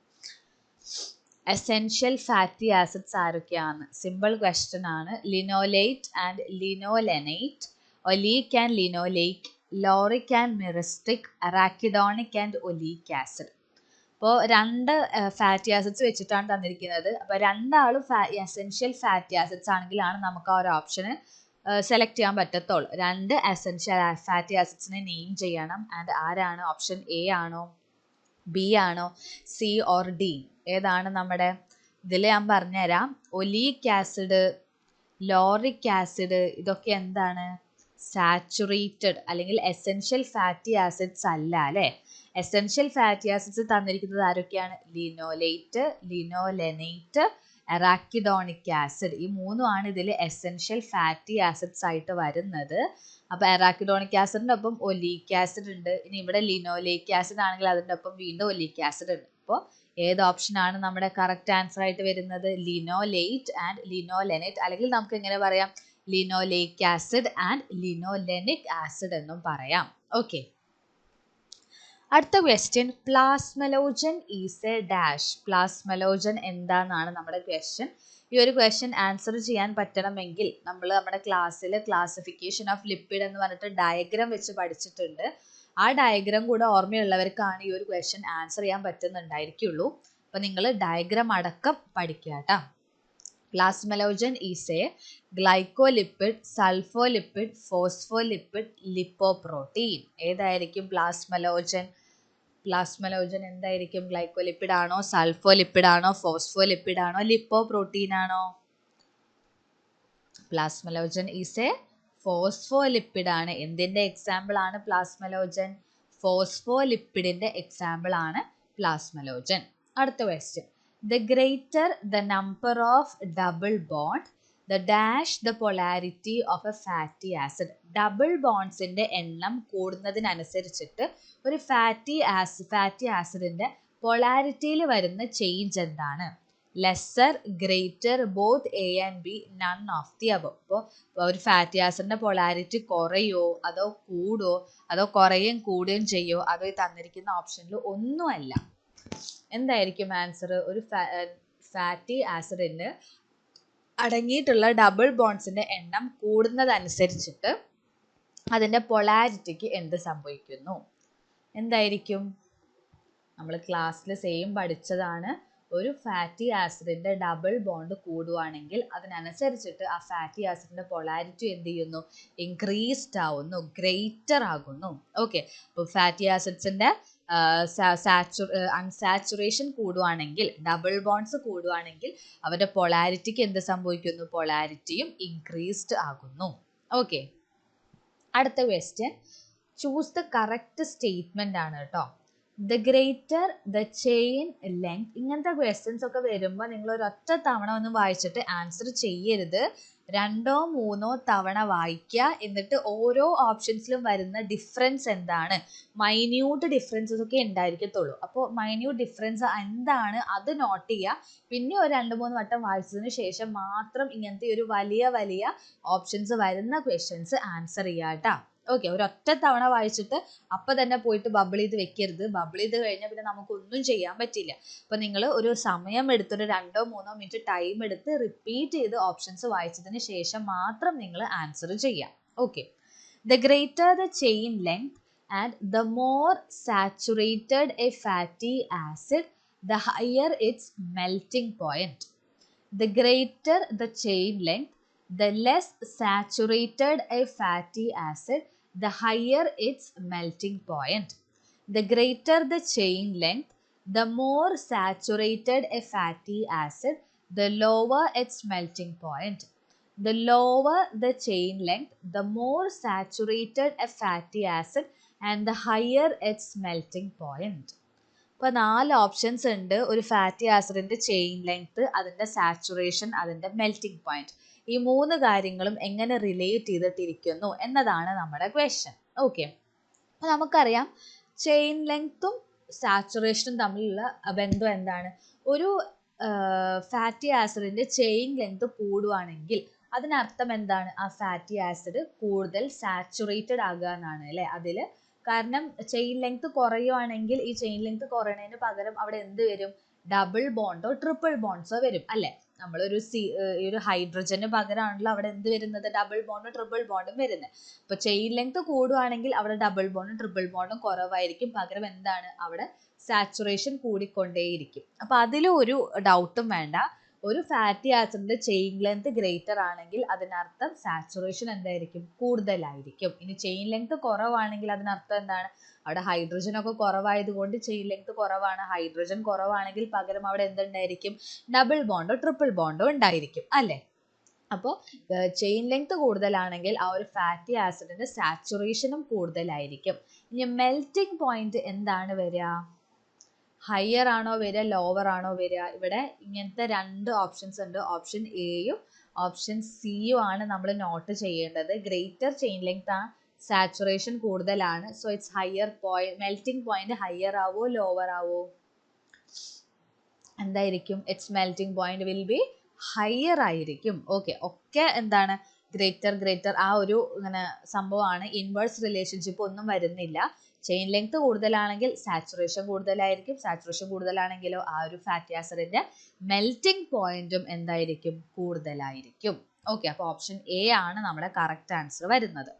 എസെൻഷ്യൽ ഫാറ്റി ആസിഡ്സ് ആരൊക്കെയാണ്? സിമ്പിൾ ക്വസ്റ്റ്യൻ ആണ്. Linoleate and linolenate, oleic and linoleic, lauric and myristic, arachidonic and oleic acid. അപ്പോൾ 2 ഫാറ്റി ആസിഡ്സ് വെച്ചിട്ടാണ് തന്നിരിക്കുന്നത്. അപ്പോൾ രണ്ടാളും എസെൻഷ്യൽ ഫാറ്റി ആസിഡ്സ് ആണെങ്കിലാണ് നമുക്ക് ആ ഒരു ഓപ്ഷന് സെലക്ട് ചെയ്യാൻ പറ്റത്തുള്ളൂ. 2 എസെൻഷ്യൽ ഫാറ്റി ആസിഡ്സിനെ നെയിം ചെയ്യണം. ആൻഡ് ആരാണ്? ഓപ്ഷൻ എ ആണോ ബി ആണോ സി ഓർ ഡി? ഏതാണ് നമ്മുടെ ഇതിൽ? ഞാൻ പറഞ്ഞുതരാം. ഒലീക് ആസിഡ്, ലോറിക് ആസിഡ്, ഇതൊക്കെ എന്താണ്? സാച്ചുറേറ്റഡ് അല്ലെങ്കിൽ എസെൻഷ്യൽ ഫാറ്റി ആസിഡ്സ് അല്ല അല്ലേ. എസെൻഷ്യൽ ഫാറ്റി ആസിഡ്സ് തന്നിരിക്കുന്നത് ആരൊക്കെയാണ്? ലിനോലേറ്റ്, ലിനോലെനേറ്റ്, എറാക്കിഡോണിക് ആസിഡ്. ഈ മൂന്നുമാണ് ഇതിൽ എസെൻഷ്യൽ ഫാറ്റി ആസിഡ്സ് ആയിട്ട് വരുന്നത്. അപ്പോൾ എറാക്കിഡോണിക് ആസിഡിൻ്റെ ഒപ്പം ഒലീക് ആസിഡ് ഉണ്ട്. ഇനി ഇവിടെ ലിനോലേക്ക് ആസിഡ് ആണെങ്കിൽ അതിൻ്റെ ഒപ്പം വീണ്ടും ഒലീക് ആസിഡ് ഉണ്ട്. അപ്പോൾ ഏത് ഓപ്ഷനാണ് നമ്മുടെ കറക്റ്റ് ആൻസർ ആയിട്ട് വരുന്നത്? ലിനോലേറ്റ് ആൻഡ് ലിനോലെനേറ്റ്, അല്ലെങ്കിൽ നമുക്ക് എങ്ങനെ പറയാം? ലിനോലേക്ക് ആസിഡ് ആൻഡ് ലിനോലെനിക് ആസിഡ് എന്നും പറയാം. ഓക്കെ, അടുത്ത ക്വസ്റ്റ്യൻ, പ്ലാസ്മലോജൻ ഈസ് എ ഡാഷ്. പ്ലാസ്മലോജൻ എന്താണെന്നാണ് നമ്മുടെ ക്വസ്റ്റ്യൻ. ഈ ഒരു ക്വസ്റ്റ്യൻ ആൻസർ ചെയ്യാൻ പറ്റണമെങ്കിൽ നമ്മൾ നമ്മുടെ ക്ലാസ്സിൽ ക്ലാസിഫിക്കേഷൻ ഓഫ് ലിപ്പിഡ് എന്ന് പറഞ്ഞിട്ട് ഡയഗ്രാം വെച്ച് പഠിച്ചിട്ടുണ്ട്. ആ ഡയഗ്രാം കൂടെ ഓർമ്മയുള്ളവർക്കാണ് ഈ ഒരു ക്വസ്റ്റ്യൻ ആൻസർ ചെയ്യാൻ പറ്റുന്നുണ്ടായിരിക്കുള്ളൂ. അപ്പോൾ നിങ്ങൾ ഡയഗ്രാം അടക്കം പഠിക്കുക കേട്ടോ. പ്ലാസ്മലോജൻ ഈസ് എ ഗ്ലൈക്കോലിപ്പിഡ്, സൾഫോലിപ്പിഡ്, ഫോസ്ഫോലിപ്പിഡ്, ലിപ്പോപ്രോട്ടീൻ. ഏതായിരിക്കും പ്ലാസ്മലോജൻ? പ്ലാസ്മലോജൻ എന്തായിരിക്കും? ഗ്ലൈക്കോലിപ്പിഡ് ആണോ, സൾഫോലിപ്പിഡ് ആണോ, ഫോസ്ഫോലിപ്പിഡ് ആണോ, ലിപ്പോപ്രോട്ടീൻ ആണോ? പ്ലാസ്മലോജൻ ഈസ് എ ഫോസ്ഫോലിപ്പിഡ് ആണ്. എന്തിൻ്റെ എക്സാമ്പിൾ ആണ് പ്ലാസ്മലോജൻ? ഫോസ്ഫോലിപ്പിഡിൻ്റെ എക്സാമ്പിൾ ആണ് പ്ലാസ്മലോജൻ. അടുത്ത question, the greater the number of double bond, the dash the polarity of a fatty acid. Double ബോണ്ട്സിൻ്റെ എണ്ണം കൂടുന്നതിനനുസരിച്ചിട്ട് ഒരു ഫാറ്റി ആസിഡിൻ്റെ പൊളാരിറ്റിയിൽ വരുന്ന ചേഞ്ച് എന്താണ്? Lesser, greater, both A and B, none of the above. അപ്പോൾ ഒരു ഫാറ്റി ആസിഡിൻ്റെ പൊളാരിറ്റി കുറയോ അതോ കൂടോ അതോ കുറയും കൂടുകയും ചെയ്യോ അതോ ഈ തന്നിരിക്കുന്ന ഓപ്ഷനിൽ ഒന്നുമല്ല. എന്തായിരിക്കും ആൻസർ? ഒരു ഫാറ്റി ആസിഡിന് അടങ്ങിയിട്ടുള്ള ഡബിൾ ബോണ്ട്സിന്റെ എണ്ണം കൂടുന്നതനുസരിച്ചിട്ട് അതിന്റെ പൊളാരിറ്റിക്ക് എന്ത് സംഭവിക്കുന്നു? എന്തായിരിക്കും? നമ്മൾ ക്ലാസ്സിൽ സെയിം പഠിച്ചതാണ്. ഒരു ഫാറ്റി ആസിഡിന്റെ ഡബിൾ ബോണ്ട് കൂടുവാണെങ്കിൽ അതിനനുസരിച്ചിട്ട് ആ ഫാറ്റി ആസിഡിന്റെ പൊളാരിറ്റി എന്ത് ചെയ്യുന്നു? ഇൻക്രീസ്ഡ് ആവുന്നു, ഗ്രേറ്റർ ആകുന്നു. ഓക്കെ, അപ്പോൾ ഫാറ്റി ആസിഡ്സിന്റെ അൺസാച്ചുറേഷൻ കൂടുവാണെങ്കിൽ, ഡബിൾ ബോണ്ട്സ് കൂടുവാണെങ്കിൽ അവരുടെ പൊളാരിറ്റിക്ക് എന്ത് സംഭവിക്കുന്നു? പൊളാരിറ്റിയും ഇൻക്രീസ്ഡ് ആകുന്നു. ഓക്കെ, അടുത്ത question, choose the correct statement ആണ് കേട്ടോ. The greater the chain length. ഇങ്ങനത്തെ ക്വസ്റ്റ്യൻസ് ഒക്കെ വരുമ്പോൾ നിങ്ങൾ ഒരൊറ്റ തവണ ഒന്ന് വായിച്ചിട്ട് ആൻസർ ചെയ്യരുത്. 2 or 3 തവണ വായിക്കുക. എന്നിട്ട് ഓരോ ഓപ്ഷൻസിലും വരുന്ന ഡിഫറൻസ് എന്താണ്, മൈന്യൂട്ട് ഡിഫറൻസസ് ഒക്കെ ഉണ്ടായിരിക്കത്തുള്ളൂ. അപ്പോൾ മൈന്യൂട്ട് ഡിഫറൻസ് എന്താണ് അത് നോട്ട് ചെയ്യുക. പിന്നെ ഒരു 2-3 വട്ടം വായിച്ചതിന് ശേഷം മാത്രം ഇങ്ങനത്തെ ഒരു വലിയ വലിയ ഓപ്ഷൻസ് വരുന്ന ക്വസ്റ്റ്യൻസ് ആൻസർ ചെയ്യുക കേട്ടോ. ഓക്കെ, ഒരൊറ്റ തവണ വായിച്ചിട്ട് അപ്പം തന്നെ പോയിട്ട് ബബിൾ ചെയ്ത് വെക്കരുത്. ബബിൾ ചെയ്ത് കഴിഞ്ഞാൽ പിന്നെ നമുക്കൊന്നും ചെയ്യാൻ പറ്റില്ല. അപ്പം നിങ്ങൾ ഒരു സമയം എടുത്തൊരു 2-3 മിനിറ്റ് ടൈം എടുത്ത് റിപ്പീറ്റ് ചെയ്ത് ഓപ്ഷൻസ് വായിച്ചതിന് ശേഷം മാത്രം നിങ്ങൾ ആൻസർ ചെയ്യാം. Okay, the greater the chain length and the more saturated A fatty acid, the higher it's melting point. The greater the chain length, the less saturated a fatty acid, the higher its melting point. The greater the chain length, the more saturated a fatty acid, the lower its melting point. The lower the chain length, the more saturated a fatty acid and the higher its melting point. ഇപ്പോൾ 4 options ഉണ്ട്. ഒരു fatty ആസിഡിൻ്റെ chain length, അതിൻ്റെ saturation, അതിൻ്റെ melting point. ഈ 3 കാര്യങ്ങളും എങ്ങനെ relate ചെയ്തിട്ടിരിക്കുന്നു എന്നതാണ് നമ്മുടെ ക്വസ്റ്റ്യൻ. ഓക്കെ, അപ്പോൾ നമുക്കറിയാം ചെയിൻ ലെങ്ത്തും സാച്ചുറേഷനും തമ്മിലുള്ള ബന്ധം എന്താണ്? ഒരു ഫാറ്റി ആസിഡിൻ്റെ ചെയിൻ ലെങ്ത് കൂടുവാണെങ്കിൽ അതിനർത്ഥം എന്താണ്? ആ ഫാറ്റി ആസിഡ് കൂടുതൽ സാച്ചുറേറ്റഡ് ആകുക എന്നാണ് അല്ലേ അതിൽ. കാരണം ചെയിൻ ലെങ്ത് കുറയുവാണെങ്കിൽ ഈ ചെയിൻ ലെങ്ത് കുറയണതിന് പകരം അവിടെ എന്ത് വരും? ഡബിൾ ബോണ്ടോ ട്രിപ്പിൾ ബോണ്ട്സോ വരും അല്ലേ. നമ്മളൊരു ഒരു ഹൈഡ്രജന് പകരമാണല്ലോ അവിടെ എന്ത് വരുന്നത്? ഡബിൾ ബോണ്ടും ട്രിപ്പിൾ ബോണ്ടും വരുന്നത്. അപ്പോൾ ചെയിൻ ലെങ്ത് കൂടുവാണെങ്കിൽ അവിടെ ഡബിൾ ബോണ്ടും ട്രിപ്പിൾ ബോണ്ടും കുറവായിരിക്കും. പകരം എന്താണ്? അവിടെ സാച്ചുറേഷൻ കൂടിക്കൊണ്ടേയിരിക്കും. അപ്പോൾ അതിലും ഒരു ഡൗട്ടും വേണ്ട. ഒരു ഫാറ്റി ആസിഡിന്റെ ചെയിൻ ലെങ്ത് ഗ്രേറ്റർ ആണെങ്കിൽ അതിനർത്ഥം സാച്ചുറേഷൻ എന്തായിരിക്കും? കൂടുതലായിരിക്കും. ഇനി ചെയിൻ ലെങ്ത് കുറവാണെങ്കിൽ അതിനർത്ഥം എന്താണ്? അവിടെ ഹൈഡ്രജൻ ഒക്കെ കുറവായതുകൊണ്ട് ചെയിൻ ലെങ്ത് കുറവാണ്. ഹൈഡ്രജൻ കുറവാണെങ്കിൽ പകരം അവിടെ എന്തുണ്ടായിരിക്കും? ഡബിൾ ബോണ്ടോ ട്രിപ്പിൾ ബോണ്ടോ ഉണ്ടായിരിക്കും അല്ലേ. അപ്പോൾ ചെയിൻ ലെങ്ത് കൂടുതലാണെങ്കിൽ ആ ഒരു ഫാറ്റി ആസിഡിന്റെ സാച്ചുറേഷനും കൂടുതലായിരിക്കും. ഇനി മെൽറ്റിംഗ് പോയിന്റ് എന്താണ് വരിക? ഹയർ ആണോ വരിക, ലോവർ ആണോ വരിക? ഇവിടെ ഇങ്ങനത്തെ രണ്ട് ഓപ്ഷൻസ് ഉണ്ട്. ഓപ്ഷൻ എയും ഓപ്ഷൻ സിയും ആണ് നമ്മൾ നോട്ട് ചെയ്യേണ്ടത്. ഗ്രേറ്റർ ചെയിൻ ലെങ്ത് ആ സാച്ചുറേഷൻ കൂടുതലാണ്. So it's higher point. Melting point higher ആവോ ലോവർ ആവോ? എന്തായിരിക്കും? It's melting point will be higher ആയിരിക്കും. ഓക്കെ, ഒക്കെ എന്താണ് ഗ്രേറ്റർ ആ ഒരു ഇങ്ങനെ സംഭവമാണ്. ഇൻവേഴ്സ് റിലേഷൻഷിപ്പ് ഒന്നും വരുന്നില്ല. ചെയിൻ ലെങ്ത് കൂടുതലാണെങ്കിൽ സാച്ചുറേഷൻ കൂടുതലായിരിക്കും. സാച്ചുറേഷൻ കൂടുതലാണെങ്കിലോ ആ ഒരു ഫാറ്റി ആസിഡിന്റെ മെൽറ്റിംഗ് പോയിന്റും എന്തായിരിക്കും? കൂടുതലായിരിക്കും. ഓക്കെ, അപ്പോൾ ഓപ്ഷൻ എ ആണ് നമ്മുടെ കറക്റ്റ് ആൻസർ വരുന്നത്.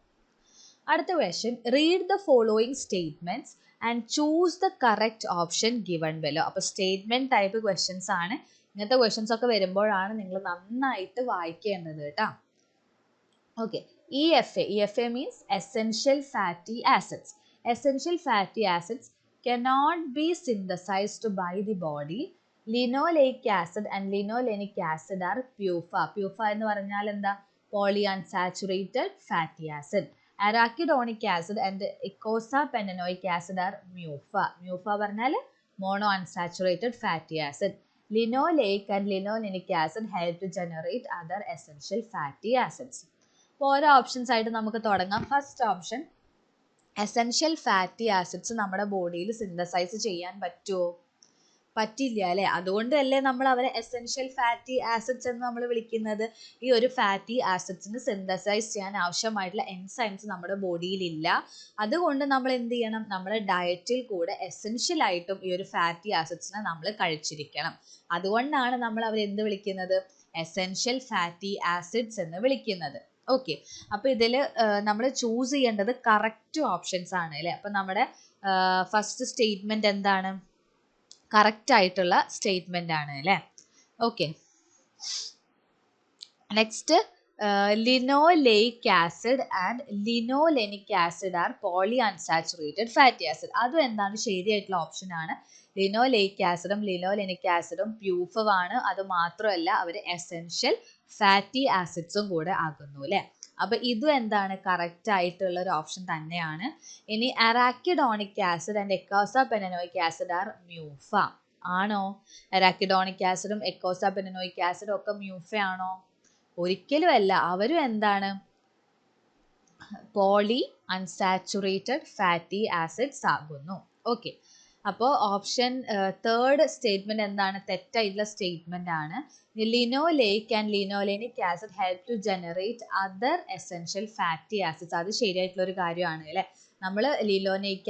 അടുത്ത question, read the following statements and choose the correct option given below. അപ്പോൾ സ്റ്റേറ്റ്മെന്റ് ടൈപ്പ് ക്വസ്റ്റ്യൻസ് ആണ്. ഇങ്ങനത്തെ ക്വസ്റ്റ്യൻസ് ഒക്കെ വരുമ്പോഴാണ് നിങ്ങൾ നന്നായിട്ട് വായിക്കേണ്ടത് കേട്ടോ. Okay, EFA means essential fatty acids. Essential fatty acids cannot be synthesized by the body. Linoleic acid and linolenic acid are PUFA. PUFA എന്ന് പറഞ്ഞാൽ എന്താ? Polyunsaturated fatty acid. Arachidonic acid and eicosapentaenoic acid are MUFA. MUFA പറഞ്ഞാൽ monounsaturated fatty acid. Linoleic and linolenic acid help to generate other essential fatty acids. ഓരോ options ആയിട്ട് നമുക്ക് തുടങ്ങാം. First option, essential fatty acids നമ്മുടെ ബോഡിയിൽ synthesise ചെയ്യാൻ പറ്റുമോ? പറ്റില്ല അല്ലേ? അതുകൊണ്ടല്ലേ നമ്മൾ അവരെ എസെൻഷ്യൽ ഫാറ്റി ആസിഡ്സ് എന്ന് നമ്മൾ വിളിക്കുന്നത്. ഈ ഒരു ഫാറ്റി ആസിഡ്സിന് സിന്തസൈസ് ചെയ്യാൻ ആവശ്യമായിട്ടുള്ള എൻസൈംസ് നമ്മുടെ ബോഡിയിലില്ല. അതുകൊണ്ട് നമ്മൾ എന്ത് ചെയ്യണം? നമ്മുടെ ഡയറ്റിൽ കൂടെ എസെൻഷ്യൽ ആയിട്ടും ഈ ഒരു ഫാറ്റി ആസിഡ്സിനെ നമ്മൾ കഴിച്ചിരിക്കണം. അതുകൊണ്ടാണ് നമ്മൾ അവർ എന്ത് വിളിക്കുന്നത്? എസെൻഷ്യൽ ഫാറ്റി ആസിഡ്സ് എന്ന് വിളിക്കുന്നത്. ഓക്കെ, അപ്പോൾ ഇതിൽ നമ്മൾ ചൂസ് ചെയ്യേണ്ടത് കറക്റ്റ് ഓപ്ഷൻസ് ആണ് അല്ലേ? അപ്പം നമ്മുടെ ഫസ്റ്റ് സ്റ്റേറ്റ്മെന്റ് എന്താണ്? കറക്റ്റ് ആയിട്ടുള്ള സ്റ്റേറ്റ്മെന്റ് ആണ് അല്ലേ? Okay, next, linoleic acid and linolenic acid are polyunsaturated fatty acid. അതും എന്താണ്? ശരിയായിട്ടുള്ള ഓപ്ഷൻ ആണ്. ലിനോലെയിക് ആസിഡും ലിനോലെനിക് ആസിഡും പ്യൂഫവ് ആണ്. അത് മാത്രമല്ല അവർ എസെൻഷ്യൽ ഫാറ്റി ആസിഡ്സും കൂടെ ആകുന്നു അല്ലേ? അപ്പൊ ഇതും എന്താണ്? കറക്റ്റ് ആയിട്ടുള്ള ഒരു ഓപ്ഷൻ തന്നെയാണ്. ഇനി അറാക്കിഡോണിക് ആസിഡ് ആൻഡ് എക്കോസാപെനനോയിക് ആസിഡ് ആർ മ്യൂഫ. ആണോ? അറാക്കിഡോണിക് ആസിഡും എക്കോസാപെനനോയിക് ആസിഡും ഒക്കെ മ്യൂഫ ആണോ? ഒരിക്കലും അല്ല. അവരും എന്താണ്? പോളി അൺസാച്ചുറേറ്റഡ് ഫാറ്റി ആസിഡ്സ് ആകുന്നു. ഓക്കെ, അപ്പോൾ ഓപ്ഷൻ തേർഡ് സ്റ്റേറ്റ്മെന്റ് എന്താണ്? തെറ്റായിട്ടുള്ള സ്റ്റേറ്റ്മെന്റ് ആണ്. Linoleic and linolenic acid help to generate other essential fatty acids. അത് ശരിയായിട്ടുള്ള ഒരു കാര്യമാണ് അല്ലേ? നമ്മൾ ലിനോലെയിക്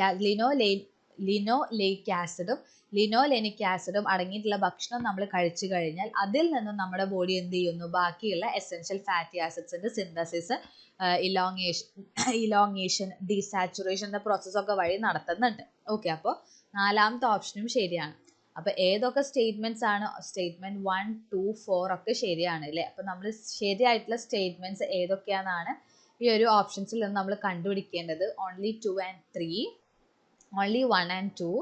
ആസിഡും ലിനോലെനിക് ആസിഡും അടങ്ങിയിട്ടുള്ള ഭക്ഷണം നമ്മൾ കഴിച്ചു കഴിഞ്ഞാൽ അതിൽ നിന്നും നമ്മുടെ ബോഡി എന്ത് ചെയ്യുന്നു? ബാക്കിയുള്ള എസെൻഷ്യൽ ഫാറ്റി ആസിഡ്സിന്റെ സിന്തസിസ്, ഇലോങ്ങേഷൻ, ഡീസാച്ചുറേഷൻ എന്ന പ്രോസസ്സൊക്കെ വഴി നടത്തുന്നുണ്ട്. ഓക്കെ, അപ്പോൾ നാലാമത്തെ ഓപ്ഷനും ശരിയാണ്. അപ്പൊ ഏതൊക്കെ സ്റ്റേറ്റ്മെന്റ്സ് ആണ്? സ്റ്റേറ്റ്മെന്റ് 1, 2, 4 ഒക്കെ ശരിയാണ് അല്ലേ? അപ്പൊ നമ്മൾ ശരിയായിട്ടുള്ള സ്റ്റേറ്റ്മെന്റ്സ് ഏതൊക്കെയാണെന്നാണ് ഈ ഒരു ഓപ്ഷൻസിൽ നിന്ന് നമ്മൾ കണ്ടുപിടിക്കേണ്ടത്. Only 2 and 3, only 1 and 2,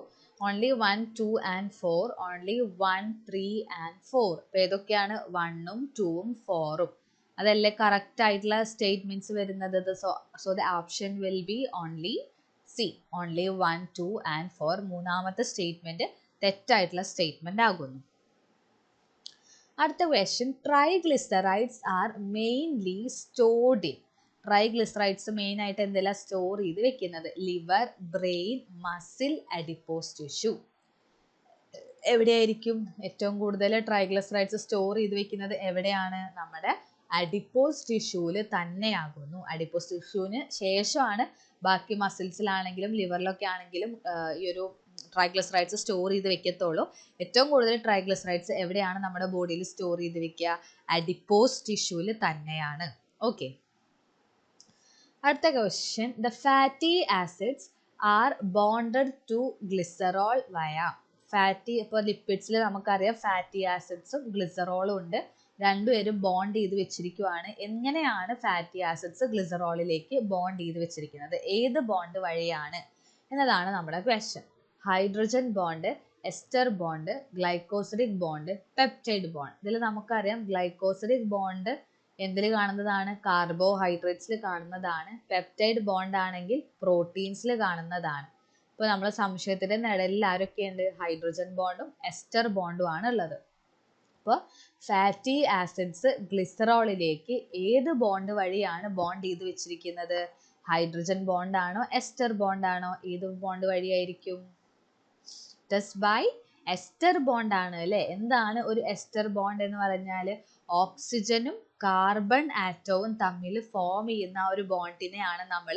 only 1, 2 and 4, only 1, 3 and 4. അപ്പൊ ഏതൊക്കെയാണ്? 1ഉം 2ഉം 4ഉം. അതല്ലേ കറക്റ്റ് ആയിട്ടുള്ള സ്റ്റേറ്റ്മെന്റ്സ് വരുന്നത്? So the option will be only C, only 1, 2 and 4. മൂന്നാമത്തെ സ്റ്റേറ്റ്മെന്റ് തെറ്റായിട്ടുള്ള സ്റ്റേറ്റ്മെന്റ് ആകുന്നു. അടുത്ത question, triglycerides are mainly stored in. Triglycerides main ആയിട്ട് എന്തെല്ലാം സ്റ്റോർ ചെയ്ത് വെക്കുന്നത്? Liver, brain, muscle, adipose tissue. എവിടെയായിരിക്കും ഏറ്റവും കൂടുതൽ ട്രൈഗ്ലിസറൈഡ്സ് സ്റ്റോർ ചെയ്ത് വെക്കുന്നത്? എവിടെയാണ്? നമ്മുടെ അഡിപ്പോസ് ടിഷ്യൂവിൽ തന്നെയാകുന്നു. അഡിപ്പോസ് ടിഷ്യൂവിന് ശേഷമാണ് ബാക്കി മസിൽസിലാണെങ്കിലും ലിവറിലൊക്കെ ആണെങ്കിലും ഈ ഒരു ട്രൈഗ്ലിസറൈഡ്സ് സ്റ്റോർ ചെയ്ത് വെക്കത്തുള്ളൂ. ഏറ്റവും കൂടുതൽ ട്രൈഗ്ലിസറൈഡ്സ് എവിടെയാണ് നമ്മുടെ ബോഡിയിൽ സ്റ്റോർ ചെയ്ത് വെക്കുക? അഡിപ്പോസ് ടിഷ്യൂവിൽ തന്നെയാണ്. ഓക്കെ, അടുത്ത question, the fatty acids are bonded to glycerol via. Fatty, ഇപ്പോൾ ലിപ്പിഡ്സിൽ നമുക്കറിയാം ഫാറ്റി ആസിഡ്സും ഗ്ലിസറോളും ഉണ്ട്. രണ്ടുപേരും ബോണ്ട് ചെയ്ത് വെച്ചിരിക്കുവാണ്. എങ്ങനെയാണ് ഫാറ്റി ആസിഡ്സ് ഗ്ലിസറോളിലേക്ക് ബോണ്ട് ചെയ്ത് വെച്ചിരിക്കുന്നത്? ഏത് ബോണ്ട് വഴിയാണ് എന്നതാണ് നമ്മുടെ question. Hydrogen bond, ester bond, glycosidic bond, peptide bond. ഇതിൽ നമുക്കറിയാം ഗ്ലൈക്കോസിഡിക് ബോണ്ട് എന്തിൽ കാണുന്നതാണ്? കാർബോഹൈഡ്രേറ്റ്സിൽ കാണുന്നതാണ്. പെപ്റ്റൈഡ് ബോണ്ട് ആണെങ്കിൽ പ്രോട്ടീൻസിൽ കാണുന്നതാണ്. ഇപ്പോൾ നമ്മളെ സംശയത്തിന്റെ നിഴലിൽ ആരൊക്കെയുണ്ട്? ഹൈഡ്രജൻ ബോണ്ടും എസ്റ്റർ ബോണ്ടും ആണ് ഉള്ളത്. അപ്പോൾ ഫാറ്റി ആസിഡ്സ് ഗ്ലിസറോളിലേക്ക് ഏത് ബോണ്ട് വഴിയാണ് ബോണ്ട് ചെയ്ത് വെച്ചിരിക്കുന്നത്? ഹൈഡ്രജൻ ബോണ്ട് ആണോ എസ്റ്റർ ബോണ്ട് ആണോ? ഏത് ബോണ്ട് വഴിയായിരിക്കും? ബൈ എസ്റ്റർ ബോണ്ട് ആണ് അല്ലേ? എന്താണ് ഒരു എസ്റ്റർ ബോണ്ട് എന്ന് പറഞ്ഞാൽ? ഓക്സിജനും കാർബൺ ആറ്റവും തമ്മിൽ ഫോം ചെയ്യുന്ന ഒരു ബോണ്ടിനെയാണ് നമ്മൾ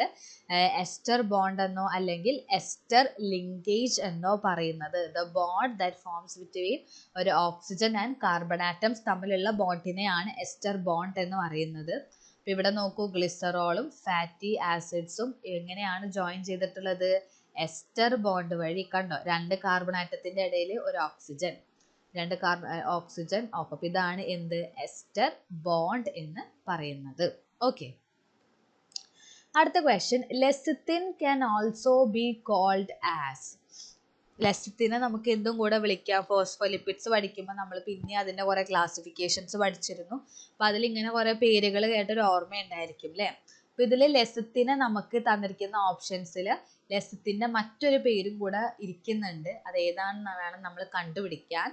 എസ്റ്റർ ബോണ്ട് എന്നോ അല്ലെങ്കിൽ എസ്റ്റർ ലിങ്കേജ് എന്നോ പറയുന്നത്. The bond that forms between ഒരു ഓക്സിജൻ ആൻഡ് കാർബൺ ആറ്റംസ് തമ്മിലുള്ള ബോണ്ടിനെയാണ് എസ്റ്റർ ബോണ്ട് എന്ന് പറയുന്നത്. അപ്പോൾ ഇവിടെ നോക്കൂ, ഗ്ലിസറോളും ഫാറ്റി ആസിഡ്സും എങ്ങനെയാണ് ജോയിൻ ചെയ്തിട്ടുള്ളത്? എസ്റ്റർ ബോണ്ട് വഴി. കണ്ടോ, 2 കാർബൺ ആറ്റത്തിന്റെ ഇടയിൽ ഒരു ഓക്സിജൻ, 2 ഓക്സിജൻ. അപ്പോൾ ഇതാണ് എന്ത്? എസ്റ്റർ ബോണ്ട് എന്ന് പറയുന്നത്. ഓക്കെ, അടുത്ത question. Lecithin can also be called as. ലെസിത്തിനെ നമുക്ക് എന്തും കൂടെ വിളിക്കാം? ഫോസ്ഫോലിപ്പിഡ്സ് പഠിക്കുമ്പോൾ നമ്മൾ പിന്നെ അതിൻ്റെ കുറേ ക്ലാസിഫിക്കേഷൻസ് പഠിച്ചിരുന്നു. അപ്പോൾ അതിലിങ്ങനെ കുറേ പേരുകൾ കേട്ടൊരു ഓർമ്മ ഉണ്ടായിരിക്കും അല്ലേ? അപ്പോൾ ഇതിൽ ലെസിത്തിനെ നമുക്ക് തന്നിരിക്കുന്ന ഓപ്ഷൻസിൽ ലെസിത്തിൻ്റെ മറ്റൊരു പേരും കൂടെ ഇരിക്കുന്നുണ്ട്. അത് ഏതാണെന്ന് വേണം നമ്മൾ കണ്ടുപിടിക്കാൻ.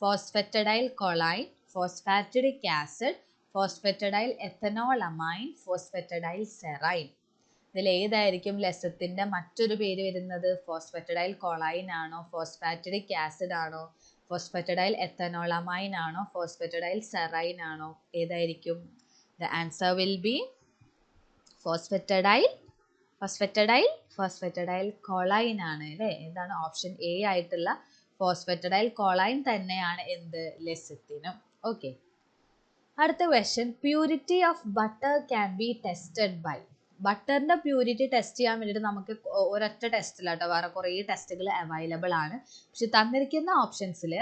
ഫോസ്ഫറ്റഡൈൽ കൊളൈൻ, ഫോസ്ഫാറ്റിഡിക് ആസിഡ്, ഫോസ്ഫറ്റഡൈൽ എത്തനോളമൈൻ, ഫോസ്ഫറ്റഡൈൽ സെറൈൻ. ഇതിൽ ഏതായിരിക്കും ലെസത്തിൻ്റെ മറ്റൊരു പേര് വരുന്നത്? ഫോസ്ഫറ്റഡൈൽ കൊളൈൻ ആണോ? ഫോസ്ഫാറ്റിഡിക് ആസിഡ് ആണോ? ഫോസ്ഫറ്റഡൈൽ എത്തനോളമൈൻ ആണോ? ഫോസ്ഫറ്റഡൈൽ സെറൈൻ ആണോ? ഏതായിരിക്കും? The answer will be phosphatidyl choline ആണ് അല്ലേ? എന്താണ്? ഓപ്ഷൻ എ ആയിട്ടുള്ള ഫോസ്ഫറ്റഡൈൽ കൊളൈൻ തന്നെയാണ് എന്ത്? ലെസിത്തിനും. ഓക്കെ, അടുത്ത question. Purity of butter can be tested by. ബട്ടറിന്റെ പ്യൂരിറ്റി ടെസ്റ്റ് ചെയ്യാൻ വേണ്ടിയിട്ട് നമുക്ക് ഒരൊറ്റ ടെസ്റ്റിലാട്ടോ, വേറെ കുറേ ടെസ്റ്റുകൾ അവൈലബിൾ ആണ്. പക്ഷെ തന്നിരിക്കുന്ന ഓപ്ഷൻസിൽ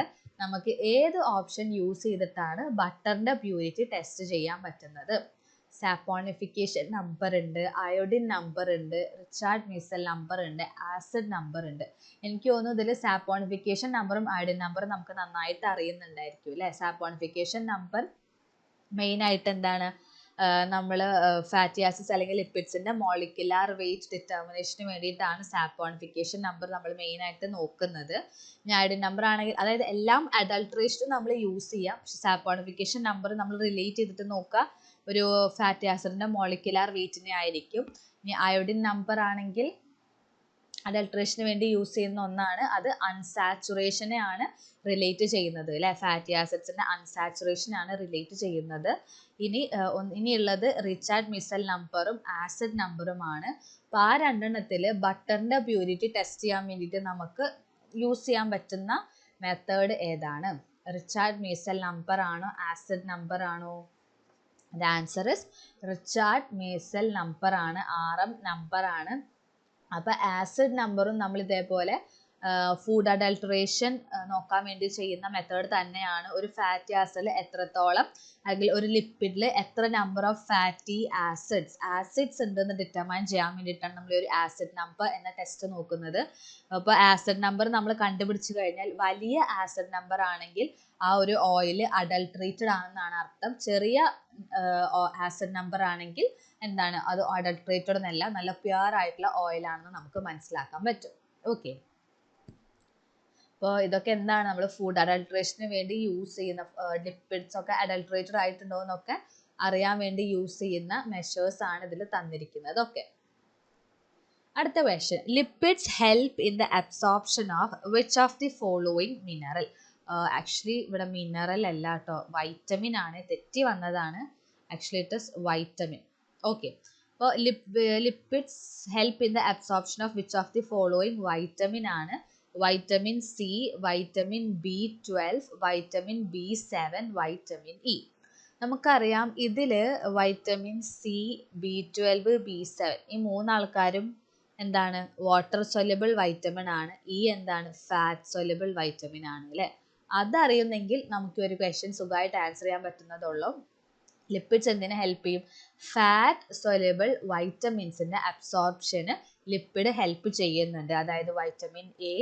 നമുക്ക് ഏത് ഓപ്ഷൻ യൂസ് ചെയ്തിട്ടാണ് ബട്ടറിന്റെ പ്യൂരിറ്റി ടെസ്റ്റ് ചെയ്യാൻ പറ്റുന്നത്? സാപ്പോണിഫിക്കേഷൻ നമ്പർ ഉണ്ട്, അയോഡിൻ നമ്പർ ഉണ്ട്, റിച്ചാർഡ് മീസൽ നമ്പർ ഉണ്ട്, ആസിഡ് നമ്പർ ഉണ്ട്. എനിക്ക് തോന്നുന്നു ഇതിൽ സാപ്പോണിഫിക്കേഷൻ നമ്പറും അയോഡിൻ നമ്പറും നമുക്ക് നന്നായിട്ട് അറിയുന്നുണ്ടായിരിക്കും അല്ലേ? സാപ്പോണിഫിക്കേഷൻ നമ്പർ മെയിൻ ആയിട്ട് എന്താണ്? നമ്മൾ ഫാറ്റി ആസിഡ്സ് അല്ലെങ്കിൽ ലിപ്പിഡ്സിൻ്റെ മോളിക്കുലാർ വെയിറ്റ് ഡിറ്റർമിനേഷന് വേണ്ടിയിട്ടാണ് സാപ്പോണിഫിക്കേഷൻ നമ്പർ നമ്മൾ മെയിനായിട്ട് നോക്കുന്നത്. അയോഡിൻ നമ്പർ ആണെങ്കിൽ, അതായത് എല്ലാം അഡൾട്രേഷനും നമ്മൾ യൂസ് ചെയ്യാം. പക്ഷെ സാപ്പോണിഫിക്കേഷൻ നമ്പർ നമ്മൾ റിലേറ്റ് ചെയ്തിട്ട് നോക്കുക ഒരു ഫാറ്റി ആസിഡിൻ്റെ മോളിക്കുലാർ വെയിറ്റിനെ ആയിരിക്കും. ഇനി അയോഡിൻ നമ്പർ ആണെങ്കിൽ അഡൾട്രേഷന് വേണ്ടി യൂസ് ചെയ്യുന്ന ഒന്നാണ്. അത് അൺസാച്ചുറേഷനെ ആണ് റിലേറ്റ് ചെയ്യുന്നത് അല്ലേ? ഫാറ്റി ആസിഡ്സിൻ്റെ അൺസാച്ചുറേഷൻ ആണ് റിലേറ്റ് ചെയ്യുന്നത്. ഇനിയുള്ളത് റിച്ചാർഡ് മിസൽ നമ്പറും ആസിഡ് നമ്പറുമാണ്. അപ്പോൾ ആ രണ്ടെണ്ണത്തിൽ ബട്ടറിൻ്റെ പ്യൂരിറ്റി ടെസ്റ്റ് ചെയ്യാൻ വേണ്ടിയിട്ട് നമുക്ക് യൂസ് ചെയ്യാൻ പറ്റുന്ന മെത്തേഡ് ഏതാണ്? റിച്ചാർഡ് മീസൽ നമ്പർ ആണോ? ആസിഡ് നമ്പർ ആണോ? The answer is Reichert Meissl number ആണ്, RM നമ്പർ ആണ്. അപ്പോൾ ആസിഡ് നമ്പറും നമ്മൾ ഇതേപോലെ ഫുഡ് അഡൾട്രേഷൻ നോക്കാൻ വേണ്ടി ചെയ്യുന്ന മെത്തേഡ് തന്നെയാണ്. ഒരു ഫാറ്റി ആസിഡിൽ എത്രത്തോളം, അല്ലെങ്കിൽ ഒരു ലിപ്പിഡിൽ എത്ര നമ്പർ ഓഫ് ഫാറ്റി ആസിഡ്സ് ഉണ്ടെന്ന് ഡിറ്റർമൈൻ ചെയ്യാൻ വേണ്ടിയിട്ടാണ് നമ്മൾ ഒരു ആസിഡ് നമ്പർ എന്ന ടെസ്റ്റ് നോക്കുന്നത്. അപ്പോൾ ആസിഡ് നമ്പർ നമ്മൾ കണ്ടുപിടിച്ച് കഴിഞ്ഞാൽ വലിയ ആസിഡ് നമ്പർ ആണെങ്കിൽ ആ ഒരു ഓയിൽ അഡൾട്രേറ്റഡ് ആണെന്നാണ് അർത്ഥം. ചെറിയ ആസിഡ് നമ്പർ ആണെങ്കിൽ എന്താണ്? അത് അഡൾട്രേറ്റഡ് എന്നല്ല, നല്ല പ്യുവർ ആയിട്ടുള്ള ഓയിൽ ആണെന്ന് നമുക്ക് മനസ്സിലാക്കാൻ പറ്റും. ഓക്കെ, അപ്പോൾ ഇതൊക്കെ എന്താണ്? നമ്മൾ ഫുഡ് അഡൾട്രേഷന് വേണ്ടി യൂസ് ചെയ്യുന്ന ലിപ്പിഡ്സ് ഒക്കെ അഡൾട്രേറ്റഡ് ആയിട്ടുണ്ടോ എന്നൊക്കെ അറിയാൻ വേണ്ടി യൂസ് ചെയ്യുന്ന മെഷേഴ്സ് ആണ് ഇതിൽ തന്നിരിക്കുന്നത്. ഓക്കെ, അടുത്ത question. Lipids help in the absorption of which of the following mineral? Actually ഇവിടെ മിനറൽ അല്ല കേട്ടോ, വൈറ്റമിൻ ആണ്, തെറ്റി വന്നതാണ്. Actually it is vitamin. Okay, അപ്പോൾ lipids help in the absorption of which of the following? Vitamin ആണ്. Vitamin C, vitamin B12, vitamin B7, vitamin E. നമുക്കറിയാം ഇതിൽ വൈറ്റമിൻ സി, B12, B7 ഈ മൂന്നാൾക്കാരും എന്താണ്? വാട്ടർ സൊല്യുബിൾ വൈറ്റമിൻ ആണ്. E എന്താണ്? Fat soluble vitamin ആണ് അല്ലേ? അതറിയുന്നെങ്കിൽ നമുക്ക് ഒരു ക്വസ്റ്റ്യൻ സുഖമായിട്ട് ആൻസർ ചെയ്യാൻ പറ്റുന്നതുള്ളൂ. ലിപ്പിഡ്സ് എന്തിനെ ഹെൽപ്പ് ചെയ്യും? ഫാറ്റ് സൊല്യുബിൾ വൈറ്റമിൻസിൻ്റെ അബ്സോർപ്ഷന് ലിപ്പിഡ് ഹെൽപ്പ് ചെയ്യുന്നുണ്ട്. അതായത് vitamin A,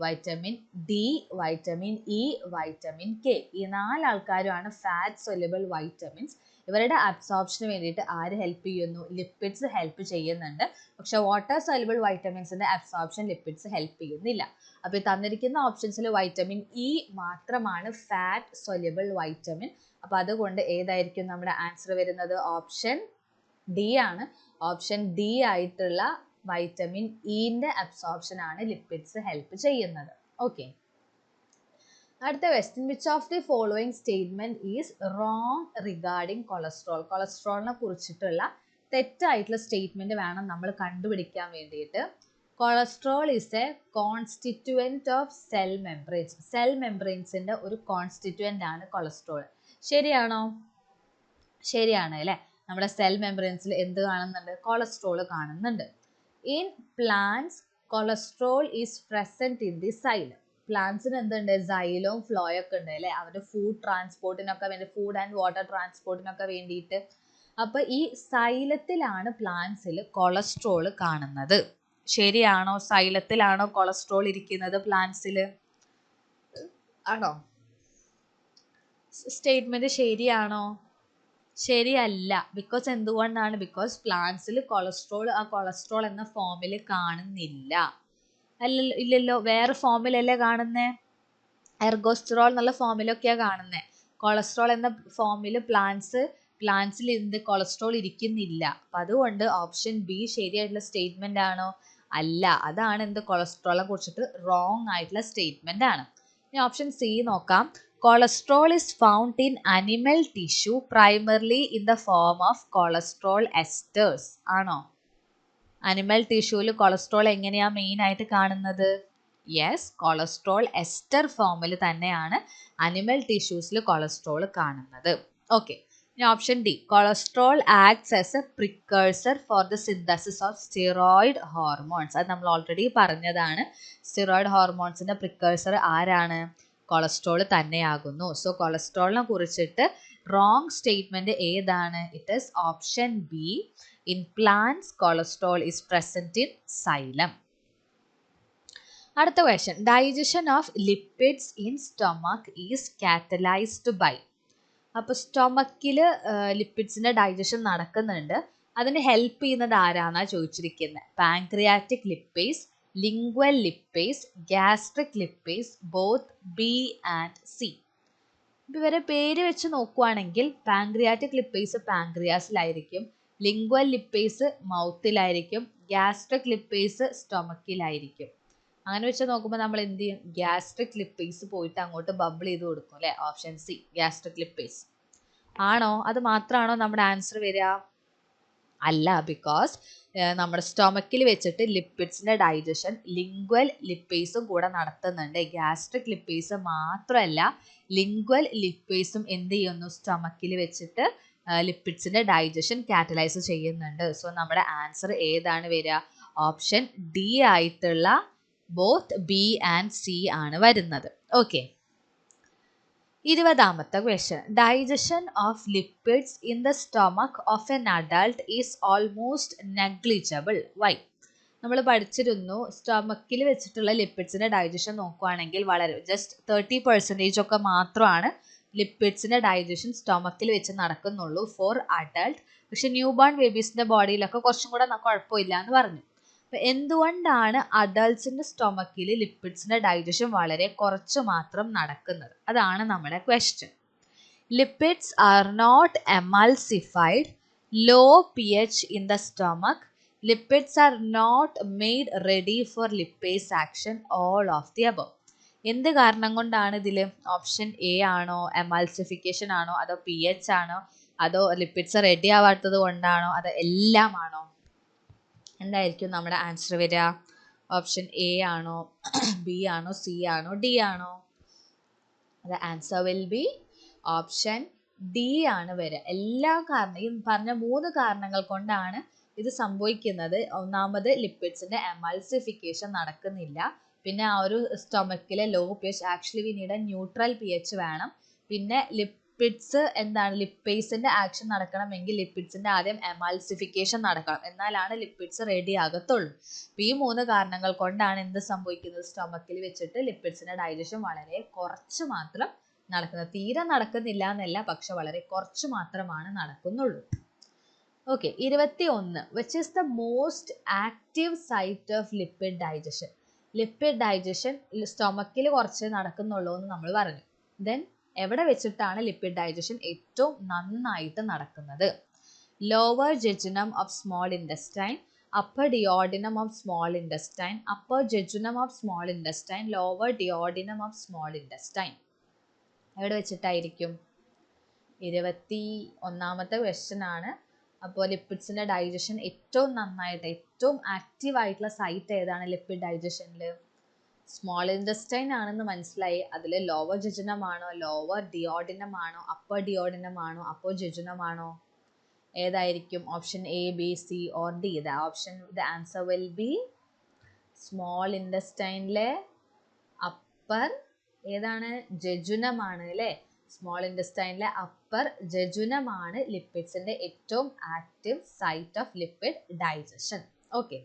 vitamin D, vitamin E, vitamin K, ഈ 4 ആൾക്കാരുമാണ് ഫാറ്റ് സൊല്യുബിൾ വൈറ്റമിൻസ്. ഇവരുടെ അബ്സോർപ്ഷന് വേണ്ടിയിട്ട് ആര് ഹെൽപ്പ് ചെയ്യുന്നു? ലിപ്പിഡ്സ് ഹെൽപ്പ് ചെയ്യുന്നുണ്ട്. പക്ഷെ വാട്ടർ സോലുബിൾ വൈറ്റമിൻസിന്റെ അബ്സോർപ്ഷൻ ലിപ്പിഡ്സ് ഹെൽപ്പ് ചെയ്യുന്നില്ല. അപ്പോൾ ഈ തന്നിരിക്കുന്ന ഓപ്ഷൻസിൽ വൈറ്റമിൻ ഇ മാത്രമാണ് ഫാറ്റ് സൊല്യൂബിൾ വൈറ്റമിൻ. അപ്പോൾ അതുകൊണ്ട് ഏതായിരിക്കും നമ്മുടെ ആൻസർ വരുന്നത്? ഓപ്ഷൻ ഡി ആണ്. ഓപ്ഷൻ ഡി ആയിട്ടുള്ള വൈറ്റമിൻ ഇന്റെ അബ്സോർപ്ഷൻ ആണ് ലിപ്പിഡ്സ് ഹെൽപ്പ് ചെയ്യുന്നത്. ഓക്കെ, അടുത്ത question, which of the following statement is wrong regarding cholesterol? കൊളസ്ട്രോളിനെ കുറിച്ചിട്ടുള്ള തെറ്റായിട്ടുള്ള സ്റ്റേറ്റ്മെന്റ് വേണം നമ്മൾ കണ്ടുപിടിക്കാൻ വേണ്ടിയിട്ട്. Cholesterol is a constituent of cell membranes. Cell മെംബ്രെയിൻസിന്റെ ഒരു കോൺസ്റ്റിറ്റ്യുവൻ്റ് ആണ് കൊളസ്ട്രോൾ. ശരിയാണോ? ശരിയാണ് അല്ലേ? നമ്മുടെ സെൽ മെംബ്രെയിൻസിൽ എന്ത് കാണുന്നുണ്ട്? കൊളസ്ട്രോൾ കാണുന്നുണ്ട്. In plants cholesterol is present in the xylem. പ്ലാന്റ്സിന് എന്തുണ്ട്? സൈലോം ഫ്ലോയും ഒക്കെ ഉണ്ട് അല്ലേ? അവരുടെ ഫുഡ് ട്രാൻസ്പോർട്ടിനൊക്കെ വേണ്ടി, ഫുഡ് ആൻഡ് വാട്ടർ ട്രാൻസ്പോർട്ടിനൊക്കെ വേണ്ടിയിട്ട്. അപ്പൊ ഈ സൈലത്തിലാണ് പ്ലാന്റ്സിൽ കൊളസ്ട്രോൾ കാണുന്നത്. ശരിയാണോ? സൈലത്തിലാണോ കൊളസ്ട്രോൾ ഇരിക്കുന്നത് പ്ലാന്റ്സിൽ? ആണോ? സ്റ്റേറ്റ്മെന്റ് ശരിയാണോ? ശരിയല്ല. ബിക്കോസ് എന്തുകൊണ്ടാണ്? ബിക്കോസ് പ്ലാന്റ്സിൽ ആ കൊളസ്ട്രോൾ എന്ന ഫോമിൽ കാണുന്നില്ല. അല്ലല്ലോ, ഇല്ലല്ലോ, വേറെ ഫോമിലല്ലേ കാണുന്നേ? എർഗോസ്റ്ററോൾ എന്നുള്ള ഫോമിലൊക്കെയാണ് കാണുന്നത്. കൊളസ്ട്രോൾ എന്ന ഫോമിൽ പ്ലാന്റ്സിൽ എന്ത് കൊളസ്ട്രോൾ ഇരിക്കുന്നില്ല. അപ്പം അതുകൊണ്ട് ഓപ്ഷൻ ബി ശരിയായിട്ടുള്ള സ്റ്റേറ്റ്മെന്റ് ആണോ? അല്ല. അതാണ് എന്ത്? കൊളസ്ട്രോളെ കുറിച്ചിട്ട് റോങ് ആയിട്ടുള്ള സ്റ്റേറ്റ്മെന്റ് ആണ്. ഇനി ഓപ്ഷൻ സി നോക്കാം. Cholesterol is found in animal tissue primarily in the form of cholesterol esters. ആണോ? അനിമൽ ടിഷ്യൂവിൽ കൊളസ്ട്രോൾ എങ്ങനെയാ മെയിൻ ആയിട്ട് കാണുന്നത്? യെസ്, കൊളസ്ട്രോൾ എസ്റ്റർ ഫോമിൽ തന്നെയാണ് അനിമൽ ടിഷ്യൂസിൽ കൊളസ്ട്രോൾ കാണുന്നത്. ഓക്കെ, ഇനി option D, cholesterol acts as a precursor for the synthesis of steroid hormones. അത് നമ്മൾ ഓൾറെഡി പറഞ്ഞതാണ്. സ്റ്റിറോയിഡ് ഹോർമോൺസിന്റെ പ്രിക്കേഴ്സർ ആരാണ്? കൊളസ്ട്രോൾ തന്നെയാകുന്നു. സോ കൊളസ്ട്രോളിനെ കുറിച്ചിട്ട് റോങ് സ്റ്റേറ്റ്മെന്റ് ഏതാണ്? It is option B. In plants, cholesterol is present in xylem. അടുത്ത question, digestion of lipids in stomach is catalysed by. അപ്പോൾ സ്റ്റൊമക്കിൽ ലിപ്പിഡ്സിന്റെ ഡൈജഷൻ നടക്കുന്നുണ്ട്. അതിന് ഹെൽപ്പ് ചെയ്യുന്നത് ആരാന്നാ ചോദിച്ചിരിക്കുന്നത്? Pancreatic lipase, lingual lipase, gastric lipase, both B and C. ഇവരെ പേര് വെച്ച് നോക്കുവാണെങ്കിൽ പാൻക്രിയാറ്റിക് ലിപ്പേസ് പാൻക്രിയാസിലായിരിക്കും, ലിംഗ്വൽ ലിപ്പേസ് മൗത്തിലായിരിക്കും, ഗ്യാസ്ട്രിക് ലിപ്പേസ് സ്റ്റൊമക്കിലായിരിക്കും. അങ്ങനെ വെച്ച് നോക്കുമ്പോൾ നമ്മൾ എന്ത് ചെയ്യും? ഗ്യാസ്ട്രിക് ലിപ്പേസ് പോയിട്ട് അങ്ങോട്ട് ബബിൾ ചെയ്ത് കൊടുക്കും അല്ലേ? ഓപ്ഷൻ സി, ഗ്യാസ്ട്രിക് ലിപ്പേസ് ആണോ? അത് മാത്രമാണോ നമ്മുടെ ആൻസർ വരിക? അല്ല, ബിക്കോസ് നമ്മുടെ സ്റ്റൊമക്കിൽ വെച്ചിട്ട് ലിപ്പിഡ്സിന്റെ ഡൈജഷൻ ലിംഗ്വൽ ലിപ്പേസും കൂടെ നടത്തുന്നുണ്ട്. ഗ്യാസ്ട്രിക് ലിപ്പേസ് മാത്രമല്ല, ലിംഗ്വൽ ലിപ്പേസും എന്ത് ചെയ്യുന്നു? സ്റ്റൊമക്കിൽ വെച്ചിട്ട് ലിപ്പിഡ്സിന്റെ ഡൈജഷൻ കാറ്റലൈസ് ചെയ്യുന്നുണ്ട്. സോ നമ്മുടെ ആൻസർ ഏതാണ് വരിക? ഓപ്ഷൻ ഡി ആയിട്ടുള്ള ബോത്ത് ബി ആൻഡ് സി ആണ് വരുന്നത്. ഓക്കെ, 20ാമത്തെ question, digestion of lipids in the stomach of an adult is almost negligible. Why? നമ്മൾ പഠിച്ചിരുന്നു സ്റ്റൊമക്കിൽ വെച്ചിട്ടുള്ള ലിപ്പിഡ്സിന്റെ ഡൈജഷൻ നോക്കുവാണെങ്കിൽ വളരെ ജസ്റ്റ് 30% ഒക്കെ മാത്രമാണ് ലിപ്പിഡ്സിന്റെ ഡൈജഷൻ സ്റ്റൊമക്കിൽ വെച്ച് നടക്കുന്നുള്ളൂ ഫോർ അഡൾട്ട്. പക്ഷെ ന്യൂ ബോൺ ബേബീസിന്റെ ബോഡിയിലൊക്കെ കുറച്ചും കൂടെ കുഴപ്പമില്ല എന്ന് പറഞ്ഞു. അപ്പം എന്തുകൊണ്ടാണ് അഡൾട്ട്സിന്റെ സ്റ്റൊമക്കിൽ ലിപ്പിഡ്സിന്റെ ഡൈജഷൻ വളരെ കുറച്ച് മാത്രം നടക്കുന്നത്? അതാണ് നമ്മുടെ question. Lipids are not emulsified, low pH in the stomach, lipids are not made ready for lipase action, all of the above. എന്ത് കാരണം കൊണ്ടാണ് ഇതിൽ? ഓപ്ഷൻ എ ആണോ, എമൾസിഫിക്കേഷൻ ആണോ, അതോ pH ആണോ, അതോ ലിപ്പിഡ്സ് റെഡി ആവാത്തത് കൊണ്ടാണോ, അതോ എല്ലാം ആണോ? എന്തായിരിക്കും നമ്മുടെ ആൻസർ വരിക? ഓപ്ഷൻ എ ആണോ, ബി ആണോ, സി ആണോ, ഡി ആണോ? The answer will B option D ആണ് വരിക. എല്ലാ ഈ പറഞ്ഞ 3 കാരണങ്ങൾ കൊണ്ടാണ് ഇത് സംഭവിക്കുന്നത്. ഒന്നാമത് ലിപ്പിഡ്സിന്റെ എമൾസിഫിക്കേഷൻ നടക്കുന്നില്ല. പിന്നെ ആ ഒരു സ്റ്റൊമക്കിലെ low pH, actually we need a neutral pH വേണം. പിന്നെ ലിപ്പിഡ്സ് എന്താണ്? ലിപ്പേസിന്റെ ആക്ഷൻ നടക്കണമെങ്കിൽ ലിപ്പിഡ്സിന്റെ ആദ്യം എമൾസിഫിക്കേഷൻ നടക്കണം, എന്നാലാണ് ലിപ്പിഡ്സ് റെഡി ആകത്തുള്ളൂ. അപ്പോൾ ഈ 3 കാരണങ്ങൾ കൊണ്ടാണ് എന്ത് സംഭവിക്കുന്നത്? സ്റ്റൊമക്കിൽ വെച്ചിട്ട് ലിപ്പിഡ്സിന്റെ ഡൈജഷൻ വളരെ കുറച്ച് മാത്രം നടക്കുന്നത്. തീരെ നടക്കുന്നില്ല എന്നല്ല, പക്ഷെ വളരെ കുറച്ച് മാത്രമാണ് നടക്കുന്നുള്ളൂ. Okay, 21. Which is the most active site of lipid digestion? Lipid digestion സ്റ്റൊമക്കിൽ കുറച്ച് നടക്കുന്നുള്ളൂ എന്ന് നമ്മൾ പറഞ്ഞു. ദെൻ എവിടെ വെച്ചിട്ടാണ് ലിപ്പിഡ് ഡൈജഷൻ ഏറ്റവും നന്നായിട്ട് നടക്കുന്നത്? Lower ജെജുനം of small intestine, upper duodenum of small intestine, upper jejunum of small intestine, lower duodenum of small intestine. എവിടെ വെച്ചിട്ടായിരിക്കും? 21ാമത്തെ ക്വസ്റ്റ്യൻ ആണ്. അപ്പോൾ ലിപ്പിഡ്സിൻ്റെ ഡൈജഷൻ ഏറ്റവും നന്നായിട്ട് ഏറ്റവും ആക്റ്റീവ് ആയിട്ടുള്ള സൈറ്റ് ഏതാണ് ലിപ്പിഡ് ഡൈജഷനിൽ? സ്മോൾ ഇൻറ്റസ്റ്റൈൻ ആണെന്ന് മനസ്സിലായി. അതിൽ ലോവർ ജെജുനം ആണോ, ലോവർ ഡിയോഡിനം ആണോ, അപ്പർ ഡിയോഡിനം ആണോ, അപ്പർ ജെജുനം ആണോ? ഏതായിരിക്കും? Option A, B, C or D? The answer will be small ഇൻറ്റസ്റ്റൈനിലെ അപ്പർ ഏതാണ്? ജെജുനമാണ് അല്ലേ? സ്മോൾ ഇൻറ്റസ്റ്റൈനിലെ അപ്പർ ജെജുനമാണ് ലിപ്പിഡ്സിൻ്റെ ഏറ്റവും active site of lipid digestion. Okay,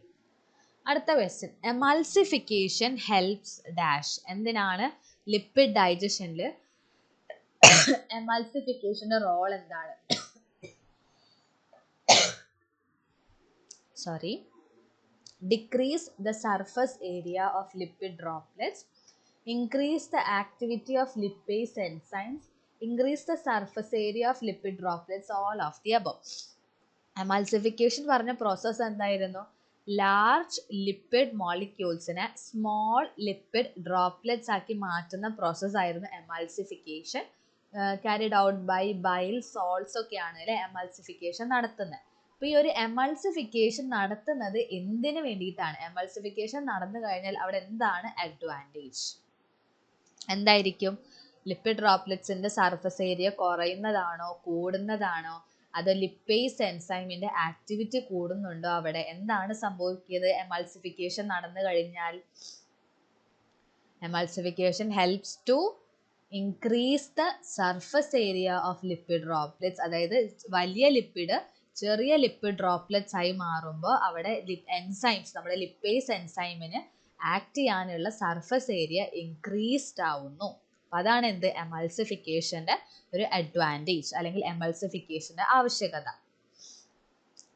അടുത്ത ക്വസ്റ്റ്യൻ. Emulsification helps dash. എന്തിനാണ് ലിപ്പിഡ് ഡൈജഷനിൽ എമൾസിഫിക്കേഷൻ്റെ റോൾ എന്താണ്? Decrease the surface area of lipid droplets, increase the activity of lipase enzymes, increase the surface area of lipid droplets, all of the above. Emulsification പറഞ്ഞ process എന്തായിരുന്നു? Large lipid മോളിക്യൂൾസിനെ small lipid droplets ആക്കി മാറ്റുന്ന process ആയിരുന്നു emulsification. Carried out by bile salts ഒക്കെയാണ് അല്ലേ എമൾസിഫിക്കേഷൻ നടത്തുന്നത്. അപ്പോൾ ഈ ഒരു എമൾസിഫിക്കേഷൻ നടത്തുന്നത് എന്തിനു വേണ്ടിയിട്ടാണ്? എമൾസിഫിക്കേഷൻ നടന്നു കഴിഞ്ഞാൽ അവിടെ എന്താണ് അഡ്വാൻറ്റേജ്? എന്തായിരിക്കും? ലിപ്പിഡ് ഡ്രോപ്ലെറ്റ്സിൻ്റെ സർഫസ് ഏരിയ കുറയുന്നതാണോ, കൂടുന്നതാണോ? അത് ലിപ്പേസ് എൻസൈമിൻ്റെ ആക്ടിവിറ്റി കൂടുന്നുണ്ടോ? അവിടെ എന്താണ് സംഭവിക്കുന്നത് എമൾസിഫിക്കേഷൻ നടന്നു കഴിഞ്ഞാൽ? Emulsification helps to increase the surface area of lipid droplets. അതായത് വലിയ ലിപ്പിഡ് ചെറിയ ലിപ്പിഡ് ഡ്രോപ്ലെറ്റ്സ് ആയി മാറുമ്പോൾ അവിടെ എൻസൈംസ്, നമ്മുടെ ലിപ്പേസ് എൻസൈമിന് ആക്ട് ചെയ്യാനുള്ള സർഫസ് ഏരിയ ഇൻക്രീസ്ഡ് ആവുന്നു. അപ്പോൾ അതാണ് എന്ത്? എമൾസിഫിക്കേഷൻ്റെ ഒരു അഡ്വാൻറ്റേജ് അല്ലെങ്കിൽ എമൾസിഫിക്കേഷൻ്റെ ആവശ്യകത.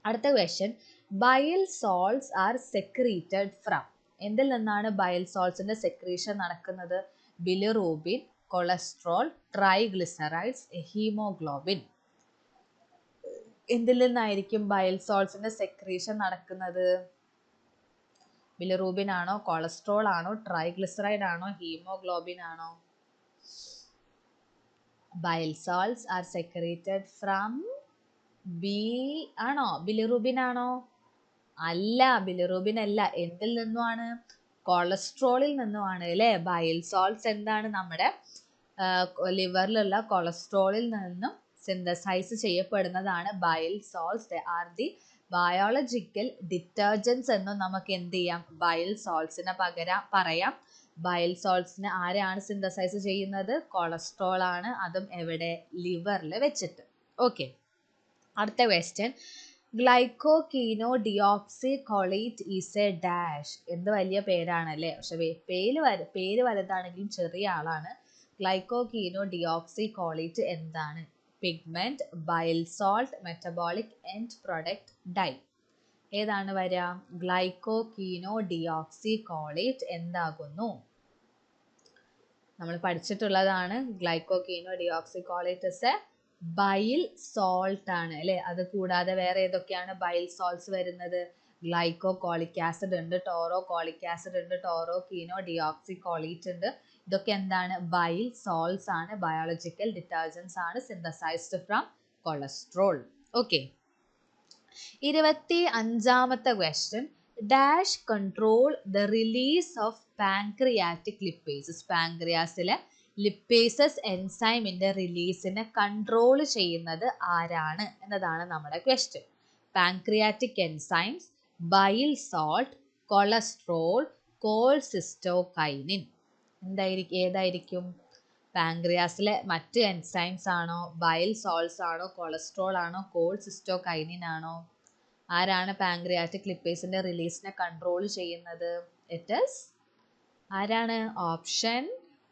അടുത്ത question. Bile salts are secreted from. എന്തിൽ നിന്നാണ് ബയൽ സോൾട്സിൻ്റെ സെക്രീഷൻ നടക്കുന്നത്? Bilirubin, cholesterol, triglycerides, haemoglobin. എന്തിൽ നിന്നായിരിക്കും ബയൽ സോൾട്സിൻ്റെ സെക്രീഷൻ നടക്കുന്നത്? ബിലിറൂബിൻ ആണോ, കൊളസ്ട്രോൾ ആണോ, ട്രൈഗ്ലിസറൈഡ് ആണോ, ഹീമോഗ്ലോബിൻ ആണോ? Bile salts are secreted from B ആണോ, ബിലിറൂബിൻ ആണോ? അല്ല, ബിലിറൂബിൻ അല്ല. എന്തിൽ നിന്നുമാണ്? കൊളസ്ട്രോളിൽ നിന്നുമാണ് അല്ലേ? ബയൽ സോൾട്സ് എന്താണ്? നമ്മുടെ ലിവറിലുള്ള കൊളസ്ട്രോളിൽ നിന്നും സിന്തസൈസ് ചെയ്യപ്പെടുന്നതാണ് bile salts. They are the biological detergents എന്നും നമുക്ക് എന്ത് ചെയ്യാം? ബയൽ സോൾട്സിന് പകരം പറയാം. ബയൽ സോൾട്സിന് ആരാണ് സിന്തസൈസ് ചെയ്യുന്നത്? കൊളസ്ട്രോൾ ആണ്. അതും എവിടെ? ലിവറിൽ വെച്ചിട്ട്. ഓക്കെ, അടുത്ത question. Glycochenodeoxycholate is a dash. എന്ത് വലിയ പേരാണല്ലേ, പക്ഷെ പേര് വലുതാണെങ്കിലും ചെറിയ ആളാണ്. ഗ്ലൈക്കോകീനോ ഡിയോക്സി കൊളേറ്റ് എന്താണ്? Pigment, bile salt, metabolic end product, dye. ഏതാണ് വരിക? ഗ്ലൈക്കോകീനോ ഡിയോക്സി കോളേറ്റ് എന്താകുന്നു? നമ്മൾ പഠിച്ചിട്ടുള്ളതാണ്. Glycochenodeoxycholate is a bile salt ആണ് അല്ലേ? അത് കൂടാതെ വേറെ ഏതൊക്കെയാണ് ബൈൽ സോൾട്ട്സ് വരുന്നത്? ഗ്ലൈക്കോകോളിക് ആസിഡ് ഉണ്ട്, ടോറോകോളിക് ആസിഡ് ഉണ്ട്, ടോറോകീനോ ഡിയോക്സി കോളേറ്റ് ഉണ്ട്. ഇതൊക്കെ എന്താണ്? ബൈൽ സോൾട്ട്സ് ആണ്, ബയോളജിക്കൽ ഡിറ്റർജൻസ് ആണ്, സിന്തസൈസ്ഡ് ഫ്രം കൊളസ്ട്രോൾ. ഓക്കെ, 25ാമത്തെ question. Dash control the release of pancreatic lipases. പാൻക്രിയാസിലെ ലിപ്പേസസ് എൻസൈമിൻ്റെ റിലീസിനെ കൺട്രോൾ ചെയ്യുന്നത് ആരാണ് എന്നതാണ് നമ്മുടെ question. Pancreatic enzymes, bile salt, cholesterol, cholecystokinin. ഏതായിരിക്കും? പാൻക്രിയാസിലെ മറ്റ് എൻസൈംസ് ആണോ, ബൈൽ സോൾട്ട്സ് ആണോ, കൊളസ്ട്രോൾ ആണോ, കോൾസിസ്റ്റോകൈനിൻ ആണോ? ആരാണ് പാൻക്രിയാറ്റിക് ലിപ്പേസിൻ്റെ റിലീസിനെ കൺട്രോൾ ചെയ്യുന്നത്? ഇറ്റ് ഈസ് ആരാണ്? ഓപ്ഷൻ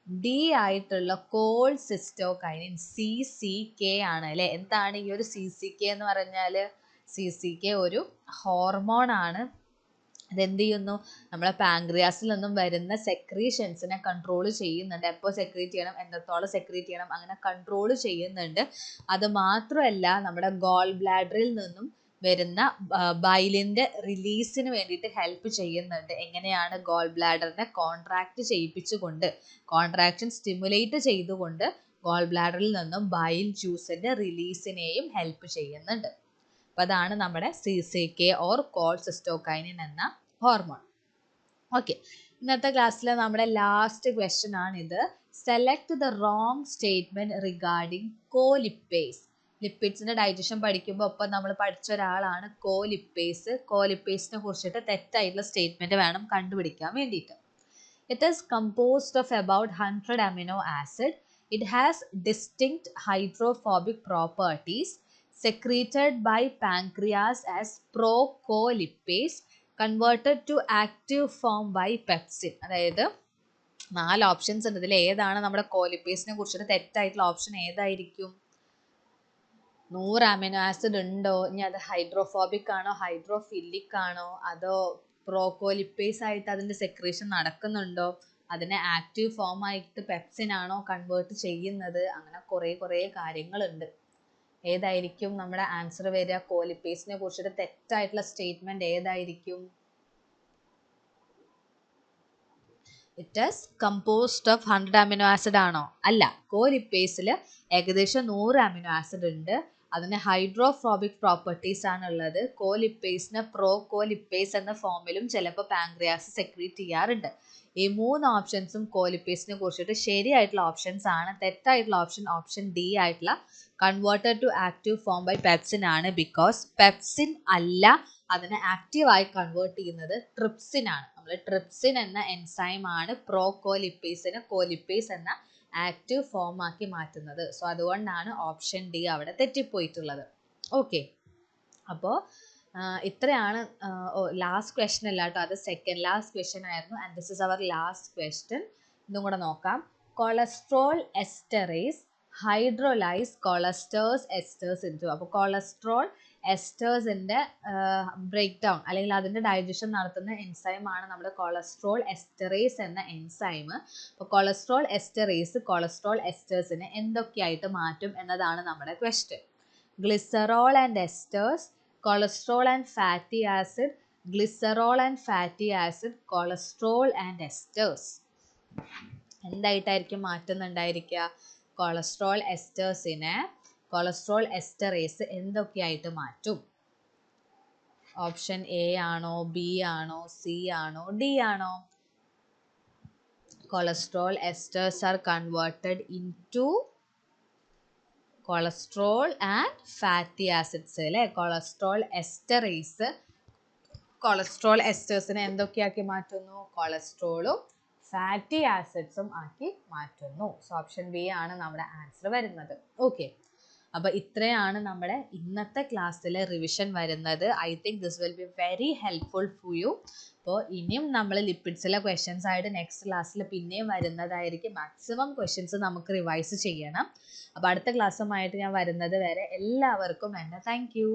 ഡി ആയിട്ടുള്ള കോൾസിസ്റ്റോകൈനിൻ CCK ആണ് അല്ലേ. എന്താണ് ഈ ഒരു CCK എന്ന് പറഞ്ഞാൽ? CCK ഒരു ഹോർമോൺ ആണ്. അതെന്ത് ചെയ്യുന്നു? നമ്മളെ പാൻക്രിയാസിൽ നിന്നും വരുന്ന സെക്രീഷൻസിനെ കൺട്രോൾ ചെയ്യുന്നുണ്ട്. എപ്പോൾ സെക്രീറ്റ് ചെയ്യണം, എത്രത്തോളം സെക്രീറ്റ് ചെയ്യണം, അങ്ങനെ കൺട്രോൾ ചെയ്യുന്നുണ്ട്. അത് മാത്രമല്ല നമ്മുടെ ഗോൾ ബ്ലാഡറിൽ നിന്നും വരുന്ന ബൈലിൻ്റെ റിലീസിന് വേണ്ടിയിട്ട് ഹെൽപ്പ് ചെയ്യുന്നുണ്ട്. എങ്ങനെയാണ്? ഗോൾ ബ്ലാഡറിനെ കോൺട്രാക്ട് ചെയ്യിപ്പിച്ചുകൊണ്ട്, കോൺട്രാക്ഷൻ സ്റ്റിമുലേറ്റ് ചെയ്തുകൊണ്ട് ഗോൾ ബ്ലാഡറിൽ നിന്നും ബൈൽ ജ്യൂസിൻ്റെ റിലീസിനെയും ഹെൽപ്പ് ചെയ്യുന്നുണ്ട്. അപ്പോൾ അതാണ് നമ്മുടെ CCK ഓർ കോൾസിസ്റ്റോകൈനിൻ എന്ന ഹോർമോൺ. ഓക്കെ, ഇന്നത്തെ ക്ലാസ്സിലെ നമ്മുടെ ലാസ്റ്റ് ക്വസ്റ്റ്യൻ ആണിത്. Select the wrong statement regarding colipase. ലിപ്പിഡ്സിന്റെ ഡൈജഷൻ പഠിക്കുമ്പോൾ ഒപ്പം നമ്മൾ പഠിച്ച ഒരാളാണ് കോലിപ്പേസ്. കോലിപ്പേസിനെ കുറിച്ചിട്ട് തെറ്റായിട്ടുള്ള സ്റ്റേറ്റ്മെന്റ് വേണം കണ്ടുപിടിക്കാൻ വേണ്ടിയിട്ട്. It is composed of about 100 amino acid. It has distinct hydrophobic properties. Secreted by pancreas as procolipase, converted to active form by pepsin. അതായത് 4 ഓപ്ഷൻസ് ഉണ്ട്. ഇതിൽ ഏതാണ് നമ്മുടെ കോലിപ്പേസിനെ കുറിച്ചിട്ട് തെറ്റായിട്ടുള്ള ഓപ്ഷൻ ഏതായിരിക്കും? 100 അമിനോ ആസിഡ് ഉണ്ടോ? ഇനി അത് ഹൈഡ്രോഫോബിക് ആണോ, ഹൈഡ്രോഫിലിക് ആണോ, അതോ പ്രോകോലിപ്പേസ് ആയിട്ട് അതിൻ്റെ സെക്രീഷൻ നടക്കുന്നുണ്ടോ, അതിനെ ആക്റ്റീവ് ഫോം ആയിട്ട് പെപ്സിൻ ആണോ കൺവേർട്ട് ചെയ്യുന്നത്? അങ്ങനെ കുറേ കാര്യങ്ങളുണ്ട്. ഏതായിരിക്കും നമ്മുടെ ആൻസർ വരിക? കോലിപ്പേസിനെ കുറിച്ചിട്ട് തെറ്റായിട്ടുള്ള സ്റ്റേറ്റ്മെന്റ് ഏതായിരിക്കും? It is composed of 100 amino acid ആണോ? അല്ല, കോലിപ്പേസിൽ ഏകദേശം 100 അമിനോ ആസിഡ് ഉണ്ട്. അതിന് ഹൈഡ്രോഫോബിക് പ്രോപ്പർട്ടീസ് ആണുള്ളത്. കോലിപ്പേസിന് പ്രോകോലിപ്പേസ് എന്ന ഫോമിലും ചിലപ്പോൾ പാൻക്രിയാസ് സെക്രീറ്റ് ചെയ്യാറുണ്ട്. ഈ 3 ഓപ്ഷൻസും കോലിപ്പേസിനെ കുറിച്ചിട്ട് ശരിയായിട്ടുള്ള ഓപ്ഷൻസ് ആണ്. തെറ്റായിട്ടുള്ള ഓപ്ഷൻ ഡി ആയിട്ടുള്ള converted to active form by pepsin ആണ്. ബിക്കോസ് പെപ്സിൻ അല്ല അതിനെ ആക്റ്റീവായി കൺവേർട്ട് ചെയ്യുന്നത് ട്രിപ്സിൻ ആണ്. നമ്മൾ ട്രിപ്സിൻ എന്ന എൻസൈം ആണ് പ്രോകോലിപ്പേസിനെ കോലിപ്പേസ് എന്ന ആക്റ്റീവ് ഫോം ആക്കി മാറ്റുന്നത്. സോ അതുകൊണ്ടാണ് ഓപ്ഷൻ ഡി അവിടെ തെറ്റിപ്പോയിട്ടുള്ളത്. ഓക്കെ, അപ്പോൾ ഇത്രയാണ്. ലാസ്റ്റ് ക്വസ്റ്റ്യൻ അല്ല കേട്ടോ, അത് സെക്കൻഡ് ലാസ്റ്റ് ക്വസ്റ്റ്യൻ ആയിരുന്നു. And this is our last question. ഇതും കൂടെ നോക്കാം. Cholesterol esterase hydrolyse cholesteryl esters into. അപ്പോൾ കൊളസ്ട്രോൾ എസ്റ്റേഴ്സിൻ്റെ ബ്രേക്ക് ഡൗൺ അല്ലെങ്കിൽ അതിൻ്റെ ഡൈജഷൻ നടത്തുന്ന എൻസൈമാണ് നമ്മുടെ കൊളസ്ട്രോൾ എസ്റ്ററേസ് എന്ന എൻസൈം. അപ്പോൾ കൊളസ്ട്രോൾ എസ്റ്ററേസ് കൊളസ്ട്രോൾ എസ്റ്റേഴ്സിനെ എന്തൊക്കെയായിട്ട് മാറ്റും എന്നതാണ് നമ്മുടെ question. Glycerol and esters, cholesterol and fatty acid, glycerol and fatty acid, cholesterol and esters. എന്തായിട്ടായിരിക്കും മാറ്റുന്നുണ്ടായിരിക്കുക? കൊളസ്ട്രോൾ എസ്റ്റേഴ്സിനെ കൊളസ്ട്രോൾ എസ്റ്ററേസ് എന്തൊക്കെയായിട്ട് മാറ്റും? ഓപ്ഷൻ എ ആണോ, ബി ആണോ, സി ആണോ, ഡി ആണോ? Cholesterol എസ്റ്റേഴ്സ് R converted into cholesterol and fatty acids അല്ലേ. കൊളസ്ട്രോൾ എസ്റ്ററേസ് കൊളസ്ട്രോൾ എസ്റ്റേഴ്സിനെ എന്തൊക്കെയാക്കി മാറ്റുന്നു? കൊളസ്ട്രോളും ഫാറ്റി ആസിഡ്സും ആക്കി മാറ്റുന്നു. സോ ഓപ്ഷൻ ബി ആണ് നമ്മുടെ ആൻസർ വരുന്നത്. ഓക്കെ, അപ്പോൾ ഇത്രയാണ് നമ്മുടെ ഇന്നത്തെ ക്ലാസ്സിലെ റിവിഷൻ വരുന്നത്. I think this will be very helpful for you. അപ്പോൾ ഇനിയും നമ്മൾ ലിപ്പിഡ്സിലെ ക്വസ്റ്റ്യൻസ് ആയിട്ട് നെക്സ്റ്റ് ക്ലാസ്സിൽ പിന്നെയും വരുന്നതായിരിക്കും. മാക്സിമം ക്വസ്റ്റ്യൻസ് നമുക്ക് റിവൈസ് ചെയ്യണം. അപ്പോൾ അടുത്ത ക്ലാസ്സുമായിട്ട് ഞാൻ വരുന്നത് വരെ എല്ലാവർക്കും എൻ്റെ താങ്ക് യു.